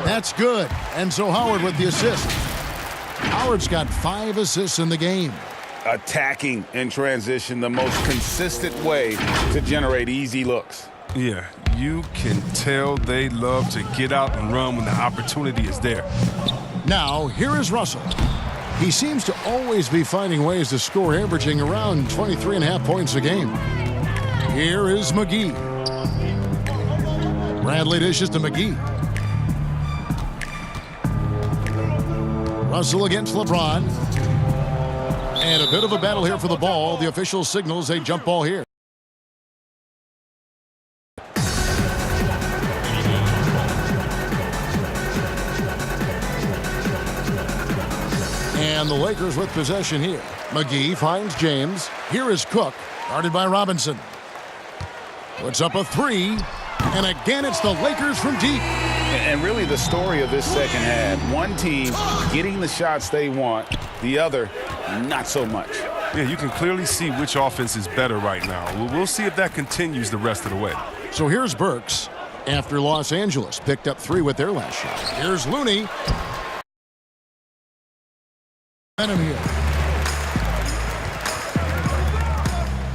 [SPEAKER 4] That's good. And so Howard with the assist. Howard's got 5 assists in the game.
[SPEAKER 8] Attacking in transition, the most consistent way to generate easy looks.
[SPEAKER 9] Yeah, you can tell they love to get out and run when the opportunity is there.
[SPEAKER 4] Now, here is Russell. He seems to always be finding ways to score, averaging around 23.5 points a game. Here is McGee. Bradley dishes to McGee. Russell against LeBron. And a bit of a battle here for the ball. The official signals a jump ball here. And the Lakers with possession here. McGee finds James. Here is Cook, guarded by Robinson. Puts up a three. And again, it's the Lakers from deep.
[SPEAKER 8] And really the story of this second half, one team getting the shots they want, the other not so much.
[SPEAKER 9] Yeah, you can clearly see which offense is better right now. We'll see if that continues the rest of the way.
[SPEAKER 4] So here's Burks after Los Angeles picked up 3 with their last shot. Here's Looney. Here.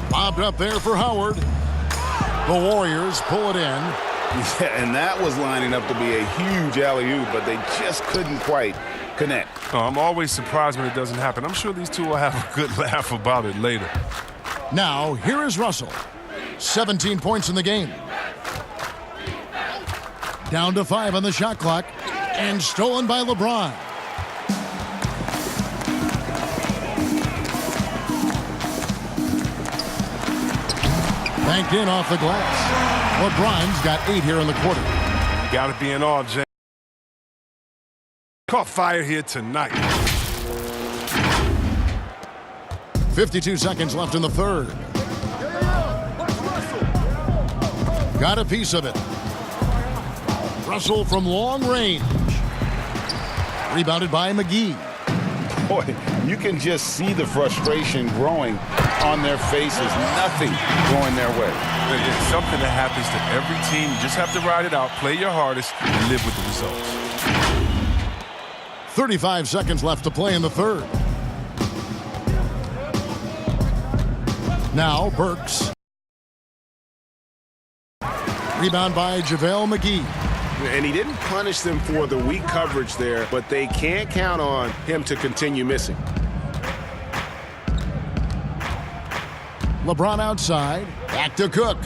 [SPEAKER 4] Bobbed up there for Howard. The Warriors pull it in.
[SPEAKER 8] Yeah, and that was lining up to be a huge alley-oop, but they just couldn't quite connect.
[SPEAKER 9] Oh, I'm always surprised when it doesn't happen. I'm sure these two will have a good laugh about it later.
[SPEAKER 4] Now, here is Russell. 17 points in the game. Down to 5 on the shot clock. And stolen by LeBron. Banked in off the glass. LeBron's got 8 here in the quarter.
[SPEAKER 9] You got to be in awe, James. Caught fire here tonight.
[SPEAKER 4] 52 seconds left in the third. Got a piece of it. Russell from long range. Rebounded by McGee.
[SPEAKER 8] Boy, you can just see the frustration growing on their faces. Nothing going their way.
[SPEAKER 9] It's something that happens to every team. You just have to ride it out, play your hardest, and live with the results.
[SPEAKER 4] 35 seconds left to play in the third. Now Burks. Rebound by JaVale McGee.
[SPEAKER 11] And he didn't punish them for the weak coverage there, but they can't count on him to continue missing.
[SPEAKER 4] LeBron outside. Back to Cook.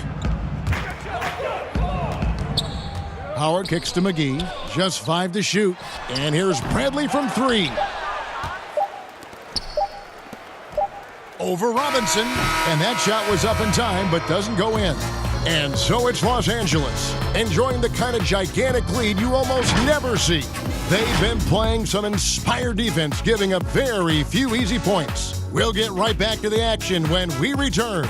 [SPEAKER 4] Howard kicks to McGee. Just 5 to shoot. And here's Bradley from 3. Over Robinson. And that shot was up in time, but doesn't go in. And so it's Los Angeles, enjoying the kind of gigantic lead you almost never see. They've been playing some inspired defense, giving up very few easy points. We'll get right back to the action when we return.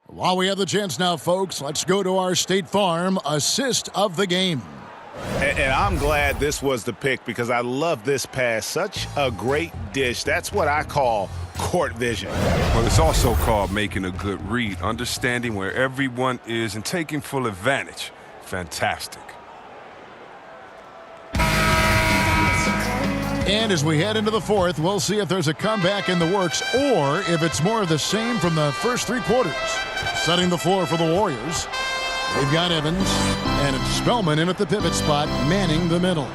[SPEAKER 4] While we have the chance now, folks, let's go to our State Farm assist of the game.
[SPEAKER 8] And I'm glad this was the pick because I love this pass. Such a great dish. That's what I call court vision.
[SPEAKER 9] Well, it's also called making a good read, understanding where everyone is and taking full advantage. Fantastic.
[SPEAKER 4] And as we head into the fourth, we'll see if there's a comeback in the works or if it's more of the same from the first three quarters. Setting the floor for the Warriors, they've got Evans, and it's Spellman in at the pivot spot, manning the middle.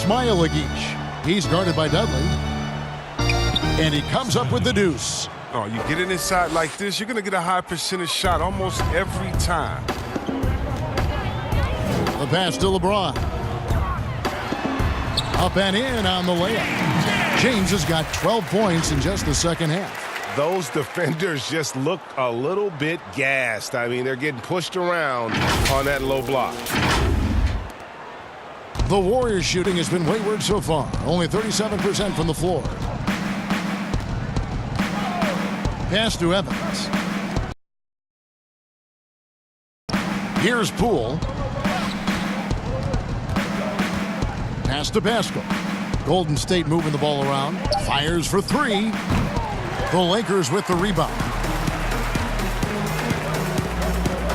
[SPEAKER 4] Smailagic, he's guarded by Dudley, and he comes up with the deuce.
[SPEAKER 9] Oh, you get it inside like this, you're going to get a high percentage shot almost every time.
[SPEAKER 4] The pass to LeBron. Up and in on the layup. James has got 12 points in just the second half.
[SPEAKER 11] Those defenders just look a little bit gassed. I mean, they're getting pushed around on that low block.
[SPEAKER 4] The Warriors shooting has been wayward so far. Only 37% from the floor. Pass to Evans. Here's Poole. Pass to Pascal. Golden State moving the ball around. Fires for three. The Lakers with the rebound.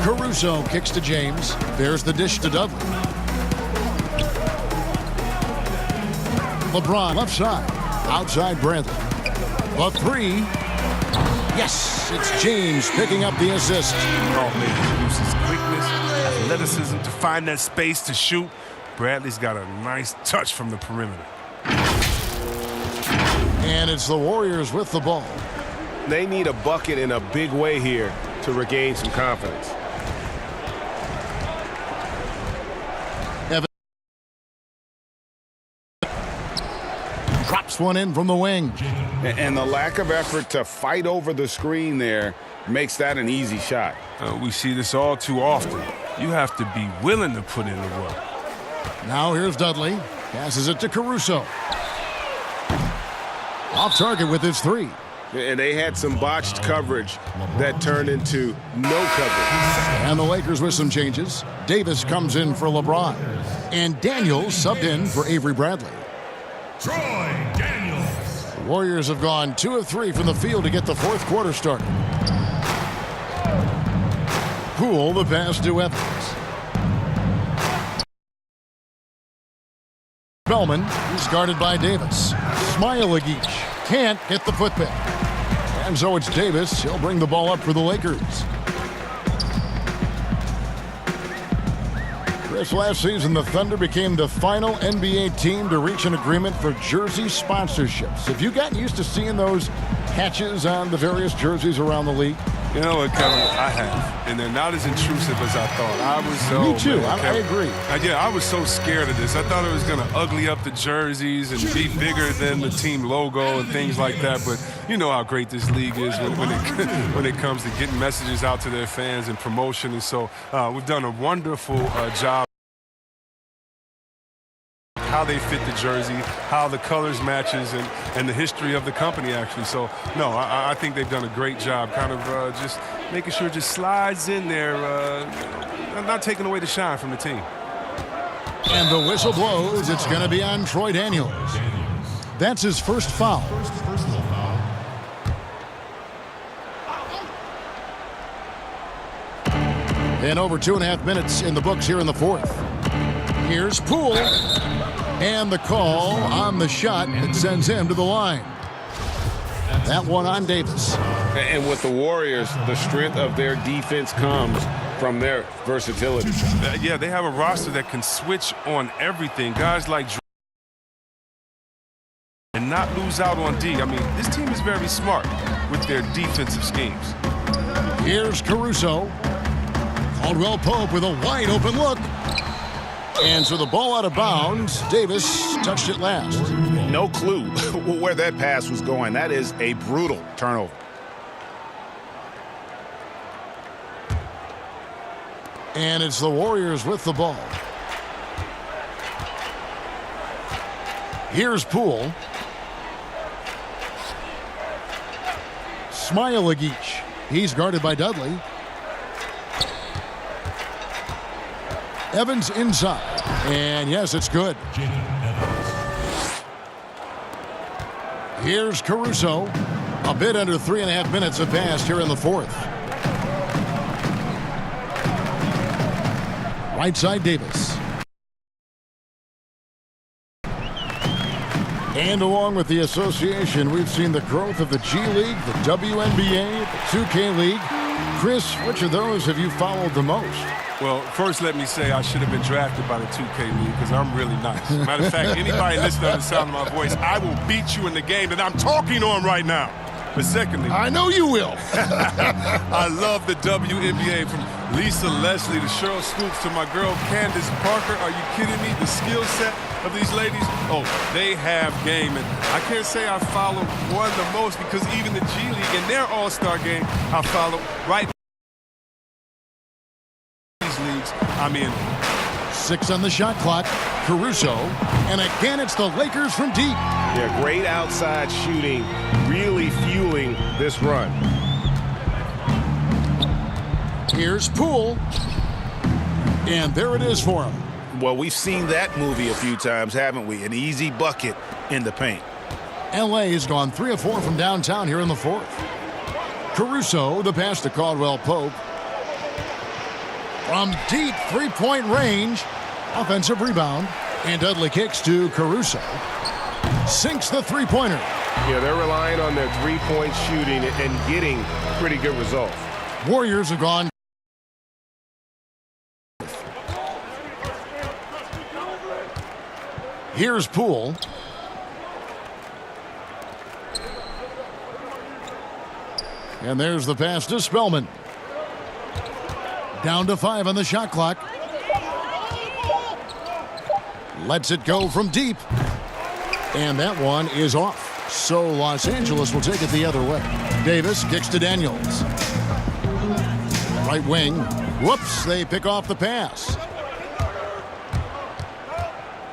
[SPEAKER 4] Caruso kicks to James. There's the dish to Dudley. LeBron left side. Outside Bradley. The three. Yes, it's James picking up the assist.
[SPEAKER 9] Oh, man, he uses quickness, athleticism to find that space to shoot. Bradley's got a nice touch from the perimeter.
[SPEAKER 4] And it's the Warriors with the ball.
[SPEAKER 11] They need a bucket in a big way here to regain some confidence.
[SPEAKER 4] Evans drops one in from the wing.
[SPEAKER 8] And the lack of effort to fight over the screen there makes that an easy shot.
[SPEAKER 9] We see this all too often. You have to be willing to put in the work.
[SPEAKER 4] Now here's Dudley. Passes it to Caruso. Off target with his three.
[SPEAKER 11] And they had some botched coverage that turned into no coverage.
[SPEAKER 4] And the Lakers with some changes. Davis comes in for LeBron. And Daniels subbed in for Avery Bradley.
[SPEAKER 14] Troy Daniels.
[SPEAKER 4] The Warriors have gone 2 of 3 from the field to get the fourth quarter started. Poole, the pass to Evans. Spellman, who's guarded by Davis. Smailagic can't get the putback. And so it's Davis. He'll bring the ball up for the Lakers. Chris, last season the Thunder became the final NBA team to reach an agreement for jersey sponsorships. Have you gotten used to seeing those patches on the various jerseys around the league?
[SPEAKER 9] You know what, Kevin? I have. And they're not as intrusive as I thought. I was so...
[SPEAKER 4] Me too.
[SPEAKER 9] Man,
[SPEAKER 4] I agree.
[SPEAKER 9] Yeah, I was so scared of this. I thought it was going to ugly up the jerseys and be bigger than the team logo and things like that. But you know how great this league is when it comes to getting messages out to their fans and promotion. And so we've done a wonderful job. How they fit the jersey, how the colors matches, and the history of the company, actually. So, no, I think they've done a great job kind of just making sure it just slides in there, not taking away the shine from the team.
[SPEAKER 4] And the whistle blows. It's going to be on Troy Daniels. That's his first foul.
[SPEAKER 14] Personal foul.
[SPEAKER 4] And over 2.5 minutes in the books here in the fourth. Here's Poole. And the call on the shot that sends him to the line. That one on Davis.
[SPEAKER 11] And with the Warriors, the strength of their defense comes from their versatility.
[SPEAKER 9] Yeah, they have a roster that can switch on everything. Guys like and not lose out on D. I mean, this team is very smart with their defensive schemes.
[SPEAKER 4] Here's Caruso. Caldwell Pope with a wide open look. And so the ball out of bounds. Davis touched it last.
[SPEAKER 8] No clue where that pass was going. That is a brutal turnover.
[SPEAKER 4] And it's the Warriors with the ball. Here's Poole. Smailagic. He's guarded by Dudley. Evans inside. And yes, it's good. Here's Caruso. A bit under 3.5 minutes have passed here in the fourth. Right side Davis. And along with the association, we've seen the growth of the G League, the WNBA, the 2K League. Chris, which of those have you followed the most?
[SPEAKER 9] Well, first let me say I should have been drafted by the 2K League because I'm really nice. Matter of fact, anybody listening to the sound of my voice, I will beat you in the game that I'm talking on right now. But secondly,
[SPEAKER 7] I know you will.
[SPEAKER 9] I love the WNBA, from Lisa Leslie to Cheryl Stoops to my girl Candace Parker. Are you kidding me? The skill set of these ladies, oh, they have game. And I can't say I follow one the most because even the G League in their all-star game, I follow right these leagues I'm in.
[SPEAKER 4] 6 on the shot clock. Caruso. And again, it's the Lakers from deep.
[SPEAKER 8] Yeah, great outside shooting, really fueling this run.
[SPEAKER 4] Here's Poole. And there it is for him.
[SPEAKER 14] Well, we've seen that movie a few times, haven't we? An easy bucket in the paint.
[SPEAKER 4] L.A. has gone 3 of 4 from downtown here in the fourth. Caruso, the pass to Caldwell Pope. From deep three-point range. Offensive rebound. And Dudley kicks to Caruso. Sinks the three-pointer.
[SPEAKER 8] Yeah, they're relying on their three-point shooting and getting pretty good results.
[SPEAKER 4] Warriors have gone. Here's Poole. And there's the pass to Spellman. Down to 5 on the shot clock. Lets it go from deep. And that one is off. So Los Angeles will take it the other way. Davis kicks to Daniels. Right wing. Whoops, they pick off the pass.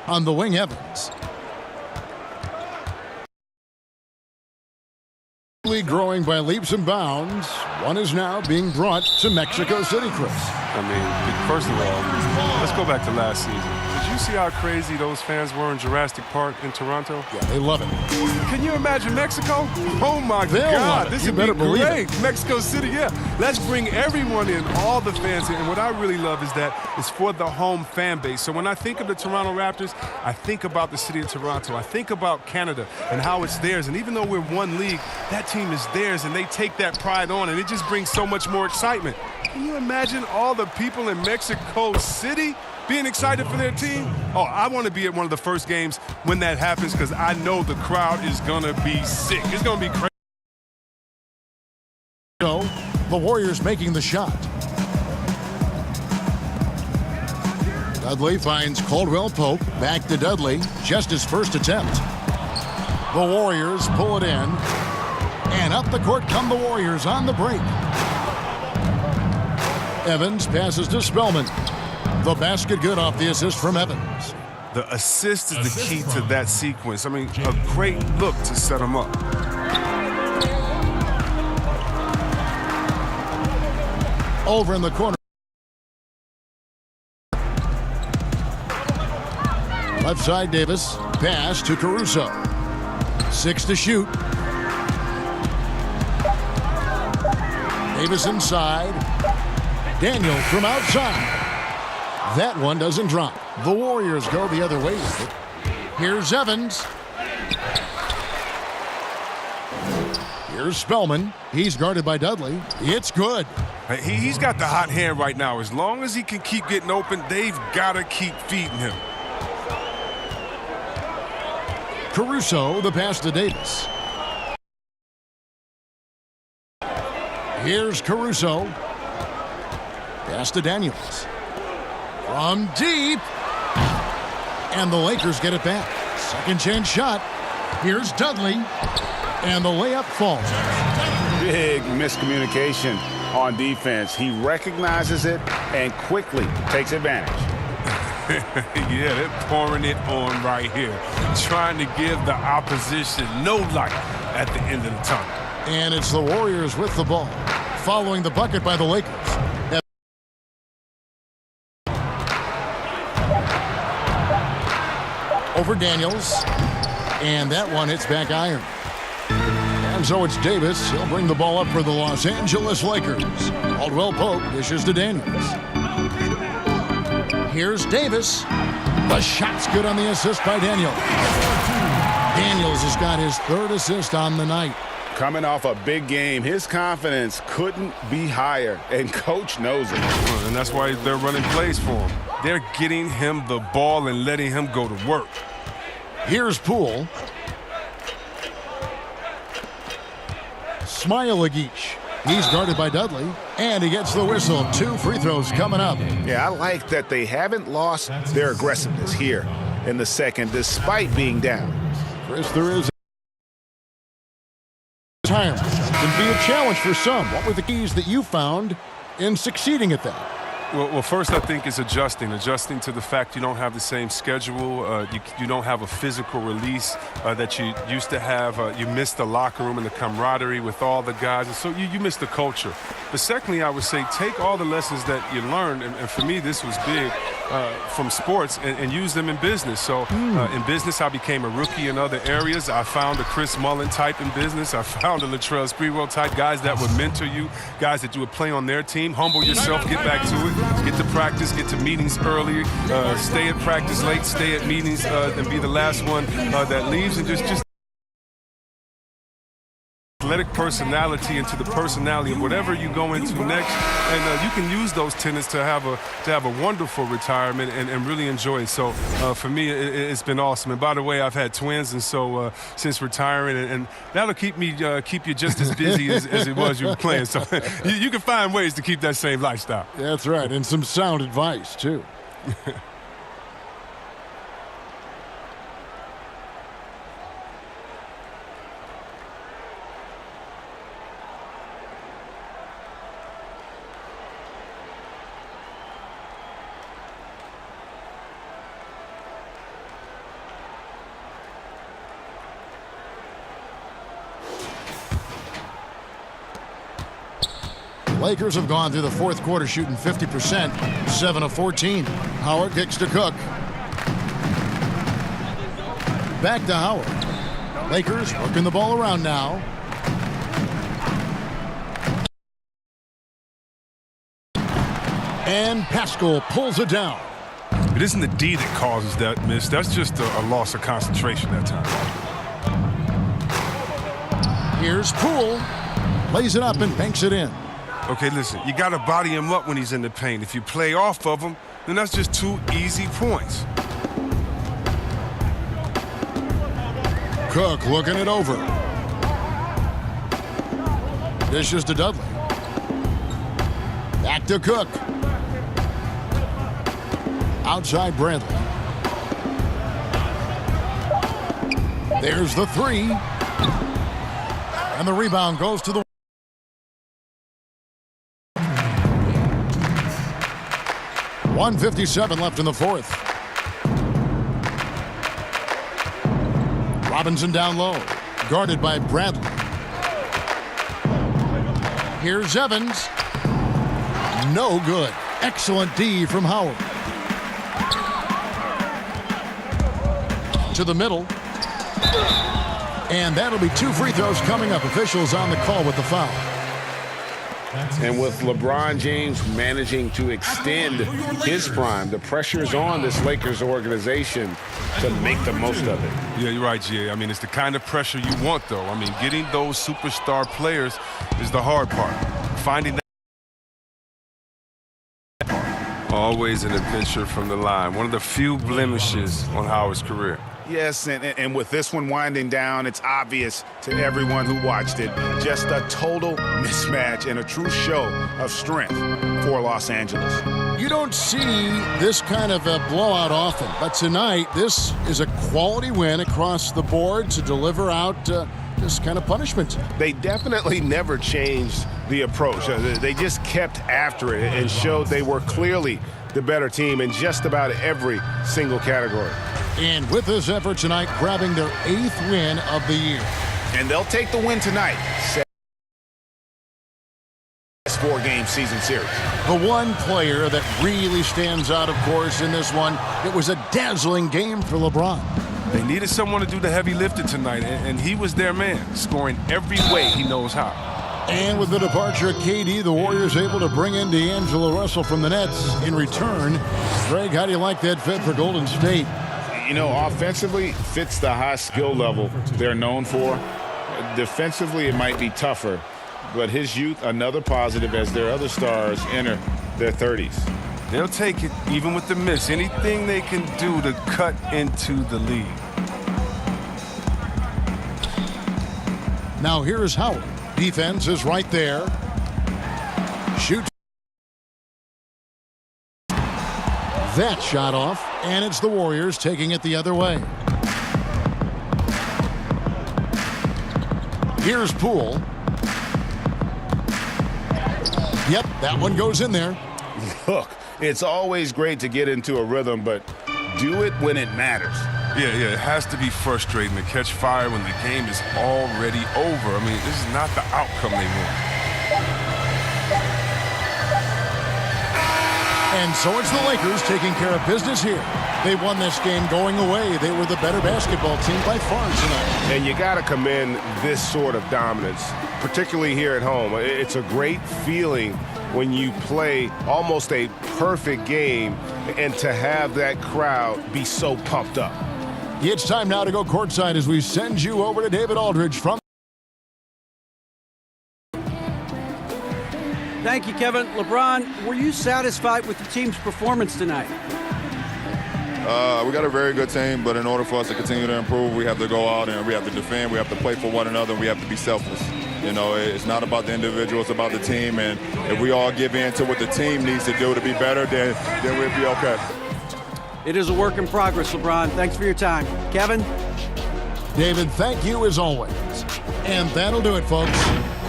[SPEAKER 4] On the wing, Evans. League growing by leaps and bounds. One is now being brought to Mexico City, Chris.
[SPEAKER 9] I mean, first of all, let's go back to last season. Did you see how crazy those fans were in Jurassic Park in Toronto?
[SPEAKER 4] Yeah, they love it.
[SPEAKER 9] Can you imagine Mexico? Oh, my God. This would be great. Mexico City, yeah. Let's bring everyone in, all the fans in. And what I really love is that it's for the home fan base. So when I think of the Toronto Raptors, I think about the city of Toronto. I think about Canada and how it's theirs. And even though we're one league, that team is theirs, and they take that pride on, and it just brings so much more excitement. Can you imagine all the people in Mexico City being excited for their team? Oh, I want to be at one of the first games when that happens because I know the crowd is going to be sick. It's going to be crazy.
[SPEAKER 4] So, the Warriors making the shot. Dudley finds Caldwell Pope. Back to Dudley. Just his first attempt. The Warriors pull it in. And up the court come the Warriors on the break. Evans passes to Spellman. The basket good off the assist from Evans.
[SPEAKER 9] The assist is the key to that sequence. I mean, a great look to set them up.
[SPEAKER 4] Over in the corner. Left side, Davis. Pass to Caruso. 6 to shoot. Davis inside. Daniel from outside. That one doesn't drop. The Warriors go the other way with it. Here's Evans. Here's Spellman. He's guarded by Dudley. It's good.
[SPEAKER 9] He's got the hot hand right now. As long as he can keep getting open, they've got to keep feeding him.
[SPEAKER 4] Caruso, the pass to Davis. Here's Caruso. Pass to Daniels. From deep. And the Lakers get it back. Second chance shot. Here's Dudley. And the layup falls.
[SPEAKER 8] Big miscommunication on defense. He recognizes it and quickly takes advantage.
[SPEAKER 9] Yeah, they're pouring it on right here. Trying to give the opposition no light at the end of the tunnel.
[SPEAKER 4] And it's the Warriors with the ball. Following the bucket by the Lakers. Over Daniels. And that one hits back iron. And so it's Davis. He'll bring the ball up for the Los Angeles Lakers. Caldwell Pope dishes to Daniels. Here's Davis. The shot's good on the assist by Daniels. Daniels has got his 3rd assist on the night.
[SPEAKER 14] Coming off a big game, his confidence couldn't be higher, and coach knows it.
[SPEAKER 9] And that's why they're running plays for him. They're getting him the ball and letting him go to work.
[SPEAKER 4] Here's Poole. Smailagic. He's guarded by Dudley, and he gets the whistle. 2 free throws coming up.
[SPEAKER 14] Yeah, I like that they haven't lost their aggressiveness here in the second, despite being down.
[SPEAKER 4] Chris, there is retirement. Can be a challenge for some. What were the keys that you found in succeeding at that?
[SPEAKER 9] Well, first I think it's adjusting to the fact you don't have the same schedule. You don't have a physical release that you used to have. You miss the locker room and the camaraderie with all the guys, and so you miss the culture. But secondly, I would say take all the lessons that you learned, and for me this was big, from sports, and use them in business. So in business I became a rookie in other areas. I found a Chris Mullin type in business. I found a Latrell Sprewell type, guys that would mentor you, guys that you would play on their team. Humble yourself, get back to it. Get to practice, get to meetings early, stay at practice late, stay at meetings, and be the last one that leaves, and just athletic personality into the personality of whatever you go into next, and you can use those tenets to have a wonderful retirement and really enjoy it. So for me, it's been awesome. And by the way, I've had twins, and so since retiring, and that'll keep you just as busy as it was you were playing. So you can find ways to keep that same lifestyle.
[SPEAKER 4] That's right, and some sound advice too. Lakers have gone through the 4th quarter shooting 50%, 7 of 14. Howard kicks to Cook. Back to Howard. Lakers working the ball around now. And Pascal pulls it down.
[SPEAKER 9] It isn't the D that causes that miss. That's just a loss of concentration that time.
[SPEAKER 4] Here's Poole. Lays it up and banks it in.
[SPEAKER 9] Okay, listen, you got to body him up when he's in the paint. If you play off of him, then that's just 2 easy points.
[SPEAKER 4] Cook looking it over. Dishes to Dudley. Back to Cook. Outside Bradley. There's the 3. And the rebound goes to the 1:57 left in the 4th. Robinson down low, guarded by Bradley. Here's Evans. No good. Excellent D from Howard. To the middle. And that'll be 2 free throws coming up. Officials on the call with the foul.
[SPEAKER 14] And with LeBron James managing to extend his prime, the pressure's on this Lakers organization to make the most of it.
[SPEAKER 9] Yeah, you're right, G.A. I mean, it's the kind of pressure you want, though. I mean, getting those superstar players is the hard part. Finding that always in the picture from the line. One of the few blemishes on Howard's career.
[SPEAKER 14] Yes, and with this one winding down, it's obvious to everyone who watched it. Just a total mismatch and a true show of strength for Los Angeles.
[SPEAKER 4] You don't see this kind of a blowout often, but tonight this is a quality win across the board to deliver out this kind of punishment.
[SPEAKER 14] They definitely never changed the approach. They just kept after it and showed they were clearly the better team in just about every single category.
[SPEAKER 4] And with this effort tonight, grabbing their 8th win of the year.
[SPEAKER 14] And they'll take the win tonight. 4-game season series.
[SPEAKER 4] The one player that really stands out, of course, in this one, it was a dazzling game for LeBron.
[SPEAKER 9] They needed someone to do the heavy lifting tonight, and he was their man, scoring every way he knows how.
[SPEAKER 4] And with the departure of KD, the Warriors able to bring in D'Angelo Russell from the Nets in return. Greg, how do you like that fit for Golden State?
[SPEAKER 14] You know, offensively, fits the high skill level they're known for. Defensively, it might be tougher, but his youth, another positive as their other stars enter their 30s.
[SPEAKER 9] They'll take it even with the miss. Anything they can do to cut into the lead.
[SPEAKER 4] Now here's Howard. Defense is right there. Shoot. That shot off, and it's the Warriors taking it the other way. Here's Poole. Yep, that one goes in there.
[SPEAKER 14] Look, it's always great to get into a rhythm, but do it when it matters.
[SPEAKER 9] Yeah, it has to be frustrating to catch fire when the game is already over. I mean, this is not the outcome they want.
[SPEAKER 4] And so it's the Lakers taking care of business here. They won this game going away. They were the better basketball team by far tonight.
[SPEAKER 8] And you got to commend this sort of dominance, particularly here at home. It's a great feeling when you play almost a perfect game and to have that crowd be so pumped up.
[SPEAKER 4] It's time now to go courtside as we send you over to David Aldridge from...
[SPEAKER 12] Thank you, Kevin. LeBron, were you satisfied with the team's performance tonight?
[SPEAKER 15] We got a very good team, but in order for us to continue to improve, we have to go out and we have to defend, we have to play for one another, and we have to be selfless. You know, it's not about the individual, it's about the team, and if we all give in to what the team needs to do to be better, then we'll be okay.
[SPEAKER 12] It is a work in progress, LeBron. Thanks for your time. Kevin?
[SPEAKER 4] David, thank you as always. And that'll do it, folks.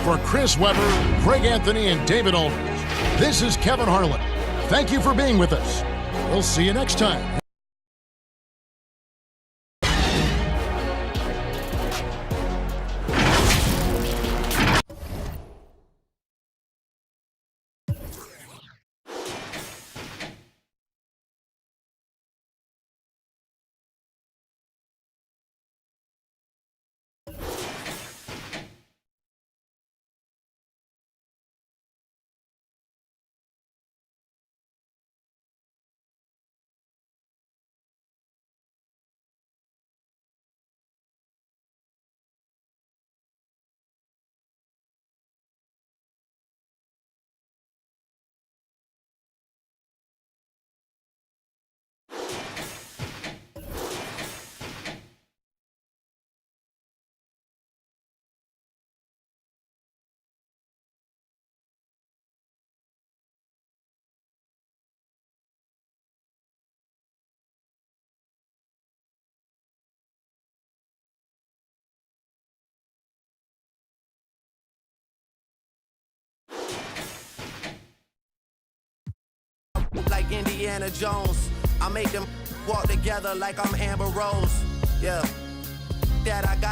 [SPEAKER 4] For Chris Webber, Greg Anthony, and David Aldridge, this is Kevin Harlan. Thank you for being with us. We'll see you next time.
[SPEAKER 16] Like Indiana Jones, I make them walk together like I'm Amber Rose. Yeah, that I gotta